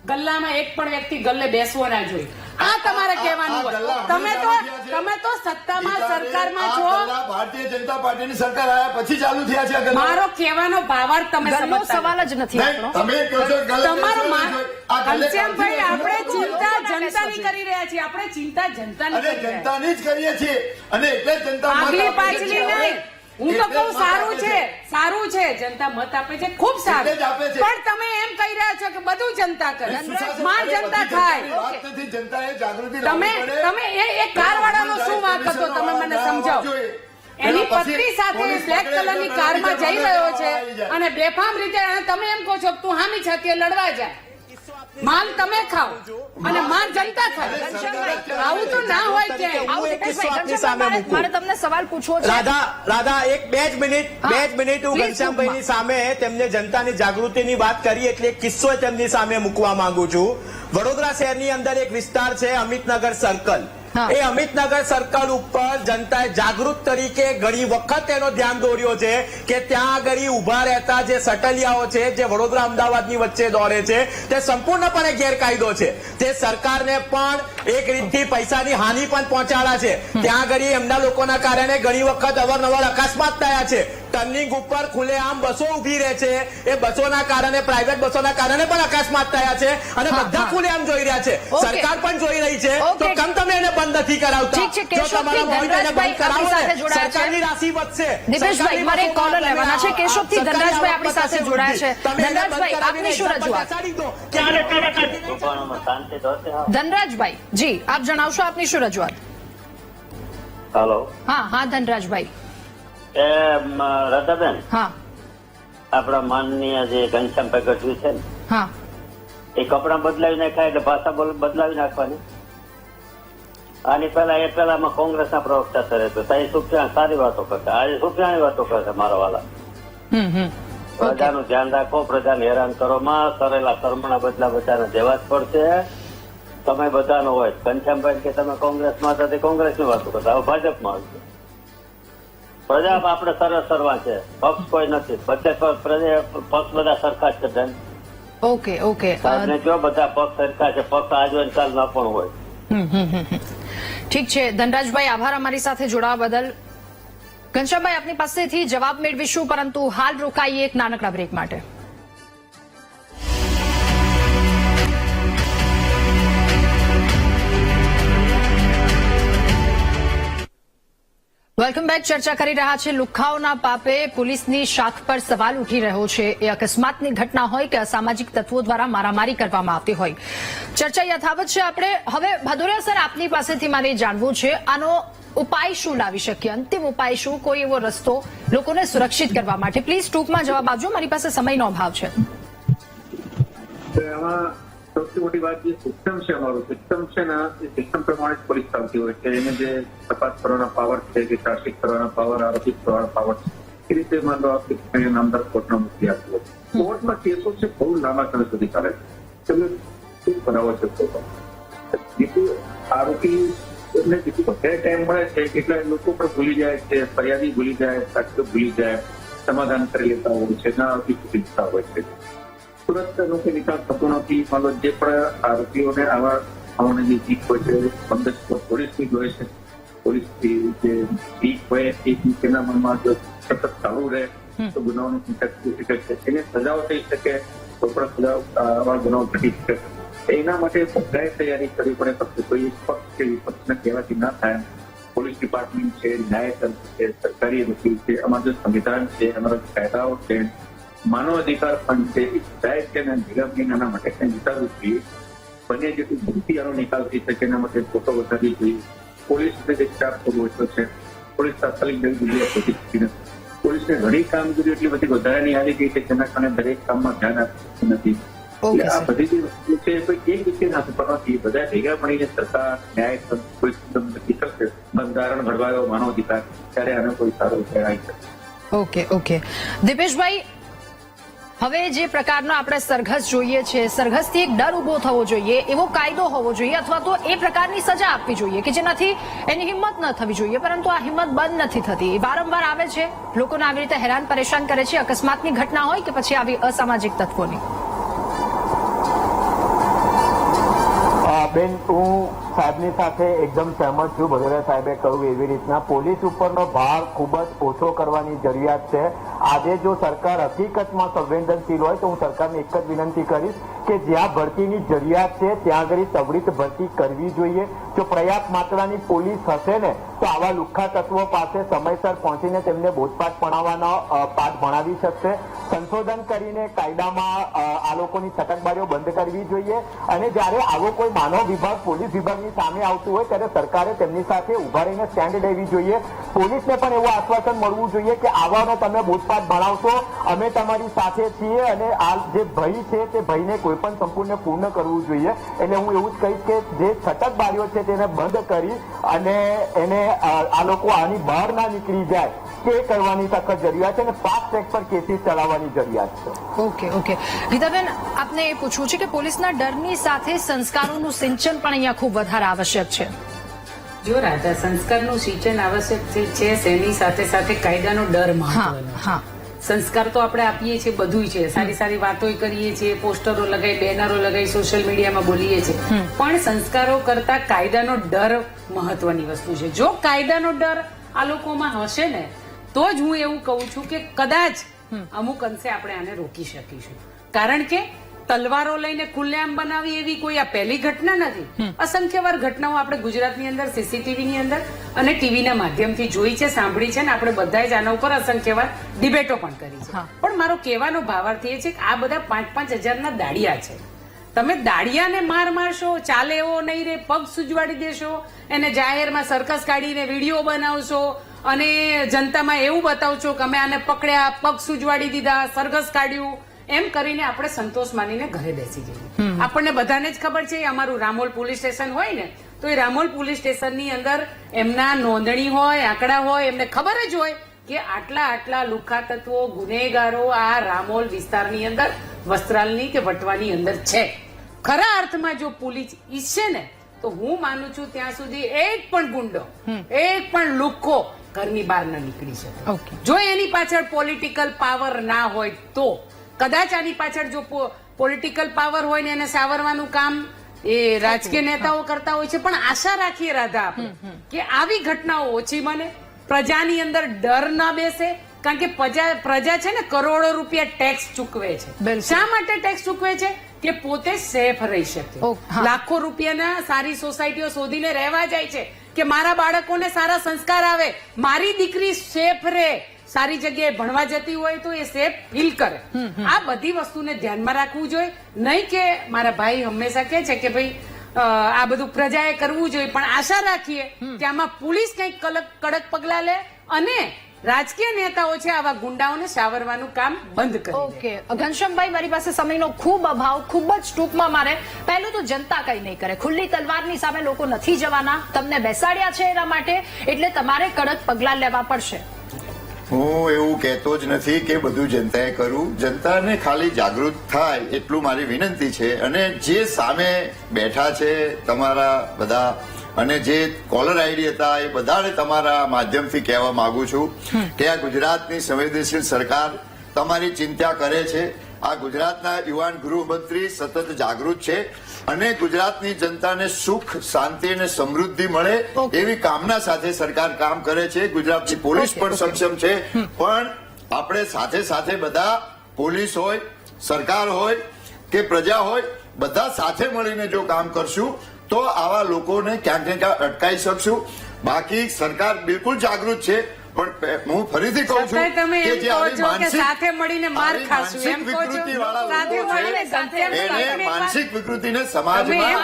ગલ્લામાં એક પણ વ્યક્તિ ગલ્લે બેસવો ના જોઈએ. આ તમારે કહેવાનું હોય. તમે તો સત્તામાં સરકારમાં છો. ભારતીય જનતા પાર્ટીની સરકાર આવ્યા પછી ચાલુ થયા છે આ ગલ્લા. મારો કહેવાનો ભાવાર્થ તમે ગલ્લો સમજતા સવાલ જ નથી આપણો. તમે કહો છો ગલ્લે તમારું ઘનશ્યામભાઈ, આપણે ચિંતા જનતાની કરી રહ્યા છીએ. આપણે ચિંતા જનતાની અને કરી રહ્યા છીએ. જનતાની જ કરીએ છીએ અને એટલે જ જનતા મત આગલી આપે પાછલી છે. નહીં. હું તો કહું સારું છે, સારું છે. જનતા મત આપે છે, ખૂબ સારું. એટલે જ આપે છે. પણ તમે એમ કહી રહ્યા છો કે બધું જનતા કરે, સુશાસન માર કર્યા જનતા પછી ખાય. જનતાની વાત નથી, જનતાએ જાગૃતિ તમે લાવવી પડે. તમે એ કારવાળાનો શું વાંક હતો તમે મને સમજાવો. એની પત્ની સાથે બ્લેક કલરની કારમાં જઈ રહ્યો છે અને બેફામ રીતે, અને તમે એમ કહો છો કે તું હામી છાતીએ લડવા જાય. માલ તમે ખાઓ અને માલ જનતા ખાય. આવું તો ના હોય કે. આવું કિસ્સો આપની ઘનશ્યામભાઈ, સામે મૂકું. મારે તમને સવાલ પૂછવો છે. રાધા એક બે જ મિનિટ હું Please, ઘનશ્યામભાઈની સામે તેમને જનતાની જાગૃતિની વાત કરી એટલે એક કિસ્સો તેમની સામે મૂકવા માંગુ છું. વડોદરા શહેરની અંદર એક વિસ્તાર છે અમિતનગર સર્કલ. એ અમિતનગર સર્કલ ઉપર જનતાએ જાગૃત તરીકે ઘણી વખત એનો ધ્યાન દોર્યો છે કે ત્યાં આગળ ઉભા રહેતા જે સટલિયાઓ છે જે વડોદરા અમદાવાદની વચ્ચે દોડે છે તે સંપૂર્ણપણે ગેરકાયદો છે. તે સરકારને પણ એક રીતથી પૈસાની હાનિ પણ પહોંચાડા છે. ત્યાં આગળ એમના લોકોના કારણે ઘણી વખત અવારનવાર અકસ્માત થયા છે. ટર્નિંગ ઉપર ખુલ્લેઆમ બસો ઉભી રહે છે, એ બસોના કારણે, પ્રાઇવેટ બસોના કારણે પણ અકસ્માત થયા છે અને બધા ખુલ્લેઆમ જોઈ રહ્યા છે. સરકાર પણ જોઈ રહી છે. તો કેમ તમે એને બંધ નથી કરાવતા? જો તમારા મોહિત એને બંધ કરાવો ને, સરકારની રાશિ વધશે. દિપેશભાઈ, મારે એક કોલર લેવાના છે. કેશવથી ધનરાજભાઈ આપણી સાથે જોડાયા છે. ધનરાજભાઈ, આપની શું રજૂઆત? ધનરાજભાઈ, જી આપ જણાવશો આપની શું રજૂઆત? હેલો. હા ધનરાજભાઈ. રાધાબેન, હા આપણા માનનીય જે ઘનશ્યામભાઈ ગઢવી છે ને હા એ કપડાં બદલાવી નાખ્યા એટલે ભાષા બદલાવી નાખવાની. આની પહેલા એ પહેલામાં કોંગ્રેસના પ્રવક્તા સર હતો ત્યાં સુખિયાણી સારી વાતો કરતા, આજે સુખિયાણી વાતો કરશે મારા વાલા. પ્રજાનું ધ્યાન રાખો, પ્રજાને હેરાન કરો માં કરેલા કર્મના બદલા બધાને દેવા જ પડશે. તમે બધાનો હોય ઘનશ્યામભાઈ કે તમે કોંગ્રેસમાં હતા તે કોંગ્રેસની વાતો કરતા, હવે ભાજપમાં આવશે. પ્રજા આપણે સરસ સરવા છે, પક્ષ કોઈ નથી, બધે પક્ષ બધા સરખા જ છે. ઓકે ઓકે સાહેબને જો બધા પક્ષ સરખા છે, પક્ષ આજ હોય કાલ ના પણ હોય. ઠીક છે ધનરાજભાઈ, આભાર અમારી સાથે જોડાવા બદલ. ઘનશ્યામભાઈ આપની પાસેથી જવાબ મેળવીશું, પરંતુ હાલ રોકાઈએ એક નાનકડા બ્રેક માટે. Welcome back. ચર્ચા કરી રહ્યા છે લુખ્ખાઓના પાપે પોલીસની શાખ પર સવાલ ઉઠી રહ્યો છે. એ અકસ્માતની ઘટના હોય કે અસામાજિક તત્વો દ્વારા મારામારી કરવામાં આવતી હોય, ચર્ચા યથાવત છે. આપણે હવે ભદોરિયા સર આપની પાસેથી મારે જાણવું છે, આનો ઉપાય શું લાવી શકીએ? અંતિમ ઉપાય શું? કોઈ એવો રસ્તો લોકોને સુરક્ષિત કરવા માટે? પ્લીઝ ટૂંકમાં જવાબ આપજો, મારી પાસે સમયનો અભાવ છે. સૌથી મોટી વાત જે સિસ્ટમ છે, અમારું સિસ્ટમ છે ને એ સિસ્ટમ પ્રમાણે જ પોલીસ ચાલતી હોય છે. એને જે તપાસ કરવાના પાવર છે, કે ચાર્જશીટ કરવાના પાવર, આરોપિત કરવાના પાવર છે, એ રીતે માનો નામદાર કોર્ટમાં મૂકી આપતું હોય. કોર્ટમાં કેસો છે બહુ લાંબા સમય સુધી ચાલે છે. તમે શું બનાવો છો જેથી આરોપી એટલે જેટલું વધારે ટાઈમ મળે છે એટલે લોકો પણ ભૂલી જાય છે, ફરિયાદી ભૂલી જાય, સાક્ષીઓ ભૂલી જાય, સમાધાન કરી લેતા હોય છે, ના આરોપી ભૂલી જતા હોય છે. તુરંત લોકો નિકાલ થતો નથી. જે પણ આરોપીઓને આવા જે જીત હોય છે, પોલીસની જ હોય છે, પોલીસની જે જીત હોય એ તેના મનમાં જો સતત ચાલુ રહે તો ગુનાઓની સંખ્યા થઈ શકે છે, એને સજાઓ થઈ શકે, તો પણ સજાઓ આવા ગુનાઓ ઘટી શકે. એના માટે બધાએ તૈયારી કરવી પડે. ફક્ત કોઈ એક પક્ષ કે વિપક્ષને કહેવાથી ના થાય. પોલીસ ડિપાર્ટમેન્ટ છે, ન્યાયતંત્ર છે, સરકારી વકીલ છે, અમારું સંવિધાન છે, અમારા કાયદાઓ છે, માનવ અધિકાર ફંડ છે, જાય છે અને નિગમના માટે કંઈ વિચારવું જોઈએ. બને જેટલું ઝડપી આનો નિકાલ થઈ શકે એના માટે ફોટો વધારવી જોઈએ. પોલીસને જે સ્ટાફ બહુ ઓછો છે, પોલીસ તાત્કાલિક જલ્દી શોધી શકતી નથી. પોલીસને ઘણી કામગીરી એટલી બધી વધારાની આવી ગઈ છે જેના કારણે દરેક કામમાં ધ્યાન આપતું નથી. આ બધી જે વસ્તુ છે કોઈ એક રીતે ના નથી, બધા ભેગા મળીને સરકાર, ન્યાય, કોઈ નક્કી કરશે બંધારણ ઘડવાયો માનવ અધિકાર, ત્યારે આનો કોઈ સારો ઉપાય આવી શકે. ઓકે ઓકે દીપેશભાઈ, હવે જે પ્રકારનો આપણે સરઘસ જોઈએ છે, સરઘસથી એક ડર ઉભો થવો જોઈએ, એવો કાયદો હોવો જોઈએ, અથવા તો એ પ્રકારની સજા આપવી જોઈએ કે જેનાથી એની હિંમત ન થવી જોઈએ. પરંતુ આ હિંમત બંધ નથી થતી, વારંવાર આવે છે, લોકોને આવી રીતે હેરાન પરેશાન કરે છે, અકસ્માતની ઘટના હોય કે પછી આવી અસામાજિક તત્વોની. બેન, હું સાહેબની સાથે એકદમ સહેમત છું. ભદોરિયા સાહેબે કહ્યું એવી રીતના પોલીસ ઉપરનો ભાર ખૂબ જ ઓછો કરવાની જરૂરિયાત છે. આજે જો સરકાર હકીકતમાં સંવેદનશીલ હોય તો હું સરકારને એક જ વિનંતી કરીશ કે જ્યાં ભરતીની જરૂરિયાત છે ત્યાં આગળ ત્વરિત ભરતી કરવી જોઈએ. જો પર્યાપ્ત માત્રાની પોલીસ હશે ને તો આવા લુખ્ખા તત્વો પાસે સમયસર પહોંચીને તેમને બોધપાઠ ભણાવવાનો પાઠ ભણાવી શકશે. સંશોધન કરીને કાયદામાં આ લોકોની સટકબારીઓ બંધ કરવી જોઈએ. અને જ્યારે આવો કોઈ માનવ વિભાગ પોલીસ વિભાગની સામે આવતું હોય ત્યારે સરકારે તેમની સાથે ઉભા રહીને સ્ટેન્ડ લેવી જોઈએ. પોલીસને પણ એવું આશ્વાસન મળવું જોઈએ કે આવાને તમે બોધપાઠ ભણાવશો, અમે તમારી સાથે છીએ, અને આ જે ભય છે તે ભયને કોઈ પણ સંપૂર્ણ પૂર્ણ કરવું જોઈએ. એટલે હું એવું જ કહીશ કે જે છટકબારીઓ છે તેને બંધ કરી અને એને આ લોકો આની બહાર ના નીકળી જાય તે કરવાની સખત જરૂરિયાત છે અને ફાસ્ટ ટ્રેક પર કેસીસ ચલાવવાની જરૂરિયાત છે. ઓકે ઓકે ગીતાબેન, આપને એ પૂછવું છે કે પોલીસના ડરની સાથે સંસ્કારોનું સિંચન પણ અહીંયા ખૂબ વધારે આવશ્યક છે. જો રાધા, સંસ્કારનું સિંચન આવશ્યક છે, તેની સાથે સાથે કાયદાનો ડર મહત્વનો. સંસ્કાર તો આપણે આપીએ છીએ, બધું છે, સારી સારી વાતો કરીએ છીએ, પોસ્ટરો લગાવી, બેનરો લગાવી, સોશિયલ મીડિયામાં બોલીએ છીએ, પણ સંસ્કારો કરતા કાયદાનો ડર મહત્વની વસ્તુ છે. જો કાયદાનો ડર આ લોકોમાં હશે ને તો જ હું એવું કહું છું કે કદાચ અમુક અંશે આપણે આને રોકી શકીશું. કારણ કે તલવારો લઈને ખુલ્લેઆમ બનાવી એવી કોઈ આ પહેલી ઘટના નથી. અસંખ્ય વાર ઘટનાઓ આપણે ગુજરાતની અંદર સીસીટીવીની અંદર અને ટીવીના માધ્યમથી જોઈ છે, સાંભળી છે, ને આપણે બધાએ જ આના ઉપર અસંખ્ય વાર ડિબેટો પણ કરી છે. પણ મારો કહેવાનો ભાવાર્થ એ છે કે આ બધા 5-5 હજારના દાડિયા છે. તમે દાડિયાને માર મારશો, ચાલે એવો નહીં રે, પગ સુજવાડી દેશો, એને જાહેરમાં સર્કસ કાઢીને વિડીયો બનાવશો, અને જનતામાં એવું બતાવો છો કે અમે આને પકડ્યા, પગ સુજવાડી દીધા, સરઘસ કાઢ્યું, એમ કરીને આપણે સંતોષ માનીને ઘરે બેસી જઈએ. આપણને બધાને જ ખબર છે અમારું રામોલ પોલીસ સ્ટેશન હોય ને, તો એ રામોલ પોલીસ સ્ટેશનની અંદર એમના નોંધણી હોય, આંકડા હોય, એમને ખબર જ હોય કે આટલા લુખ્ખા તત્વો, ગુનેગારો આ રામોલ વિસ્તારની અંદર, વસ્ત્રાલની કે વટવાની અંદર છે. ખરા અર્થમાં જો પોલીસ ઈચ્છે ને તો હું માનું છું ત્યાં સુધી એક પણ ગુંડો, એક પણ લુખ્ખો ઘરની બહાર ન નીકળી શકે. જો એની પાછળ પોલિટિકલ પાવર ના હોય તો, કદાચ આની પાછળ જો પોલિટિકલ પાવર હોય ને એને સાવરવાનું કામ એ રાજકીય નેતાઓ કરતા હોય છે. પણ આશા રાખીએ રાધા આપણે કે આવી ઘટનાઓ ઓછી બને, પ્રજાની અંદર ડર ના બેસે. કારણ કે પ્રજા છે ને કરોડો રૂપિયા ટેક્સ ચૂકવે છે. શા માટે ટેક્સ ચૂકવે છે? કે પોતે સેફ રહી શકે. લાખો રૂપિયાના સારી સોસાયટીઓ શોધીને રહેવા જાય છે કે મારા બાળકોને સારા સંસ્કાર આવે, મારી દીકરી સેફ રહે, સારી જગ્યાએ ભણવા જતી હોય તો એ સેફ ફીલ કરે. આ બધી વસ્તુને ધ્યાનમાં રાખવું જોઈએ. નહીં કે મારા ભાઈ હંમેશા કહે છે કે ભાઈ આ બધું પ્રજાએ કરવું જોઈએ, પણ આશા રાખીએ કે આમાં પોલીસ કંઈક કડક પગલા લે અને રાજકીય નેતાઓ છે આવા ગુંડાઓને સાવરવાનું કામ બંધ કરે. ઓકે ઘનશ્યામભાઈ, મારી પાસે સમયનો ખૂબ અભાવ, ખૂબ જ ટૂંકમાં મારે પહેલું તો જનતા કઈ નહીં કરે. ખુલ્લી તલવારની સામે લોકો નથી જવાના. તમને બેસાડ્યા છે એના માટે, એટલે તમારે કડક પગલા લેવા પડશે. હું એવું કહેતો જ નથી કે બધું જનતાએ કરવું. જનતાને ખાલી જાગૃત થાય એટલું મારી વિનંતી છે. અને જે સામે બેઠા છે તમારા બધા અને જે કોલર આઈડી હતા એ બધાને તમારા માધ્યમથી કહેવા માંગુ છું કે આ ગુજરાતની સંવેદનશીલ સરકાર તમારી ચિંતા કરે છે. આ ગુજરાતના યુવાન ગૃહમંત્રી સતત જાગૃત છે અને ગુજરાતની જનતાને સુખ, શાંતિ અને સમૃદ્ધિ મળે એવી કામના સાથે સરકાર કામ કરે છે. ગુજરાતની પોલીસ પણ સક્ષમ છે. પણ આપણે સાથે સાથે બધા, પોલીસ હોય, સરકાર હોય કે પ્રજા હોય, બધા સાથે મળીને જો કામ કરશું તો આવા લોકોને ક્યાંક ને ક્યાંક અટકાવી શકશું. બાકી સરકાર બિલકુલ જાગૃત છે. પણ હું ફરીથી કહું છું કે જે આવી સાથે મળીને માર ખાશું, માનસિક વિકૃતિ વાળા લોકો છે એને માનસિક વિકૃતિને સમાજમાં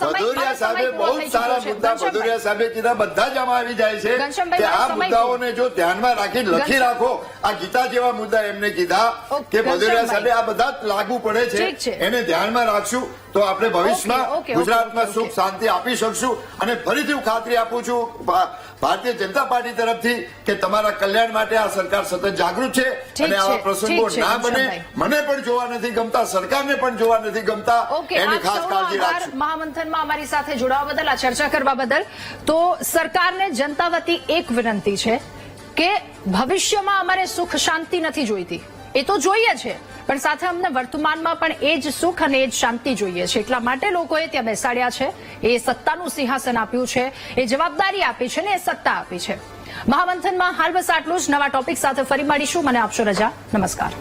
ભદોરિયા સાહેબે બહુ સારા મુદ્દા ભદોરિયા સાહેબે કીધા, બધા જ આમાં આવી જાય છે કે આ મુદ્દાઓને જો ધ્યાનમાં રાખી લખી રાખો. આ ગીતા જેવા મુદ્દા એમને કીધા કે ભદોરિયા સાહેબે આ બધા લાગુ પડે છે, એને ધ્યાનમાં રાખશું તો આપણે ભવિષ્યમાં ગુજરાતમાં સુખ શાંતિ આપી શકશું. અને ફરીથી હું ખાતરી આપું છું ભારતીય જનતા પાર્ટી તરફથી કે તમારા કલ્યાણ માટે આ સરકાર સતત જાગૃત છે અને આવા પ્રસંગો ના બને. મને પણ જોવા નથી ગમતા, સરકારને પણ જોવા નથી ગમતા, એની ખાસ કાળજી રાખશું. મહામંથનમાં અમારી સાથે જોડાવા બદલ, આ ચર્ચા કરવા બદલ. તો સરકારને જનતા વતી એક વિનંતી છે કે ભવિષ્યમાં અમારે સુખ શાંતિ નથી જોઈતી, એ તો જોઈએ છે, પણ સાથે અમને વર્તમાનમાં પણ એ જ સુખ અને એ જ શાંતિ જોઈએ છે. એટલા માટે લોકોએ ત્યાં બેસાડ્યા છે. એ સત્તાનું સિંહાસન આપ્યું છે, એ જવાબદારી આપી છે ને એ સત્તા આપી છે. મહામંથનમાં હાલ બસ આટલું જ. નવા ટોપિક સાથે ફરી મળીશું. મને આપશો રજા. નમસ્કાર.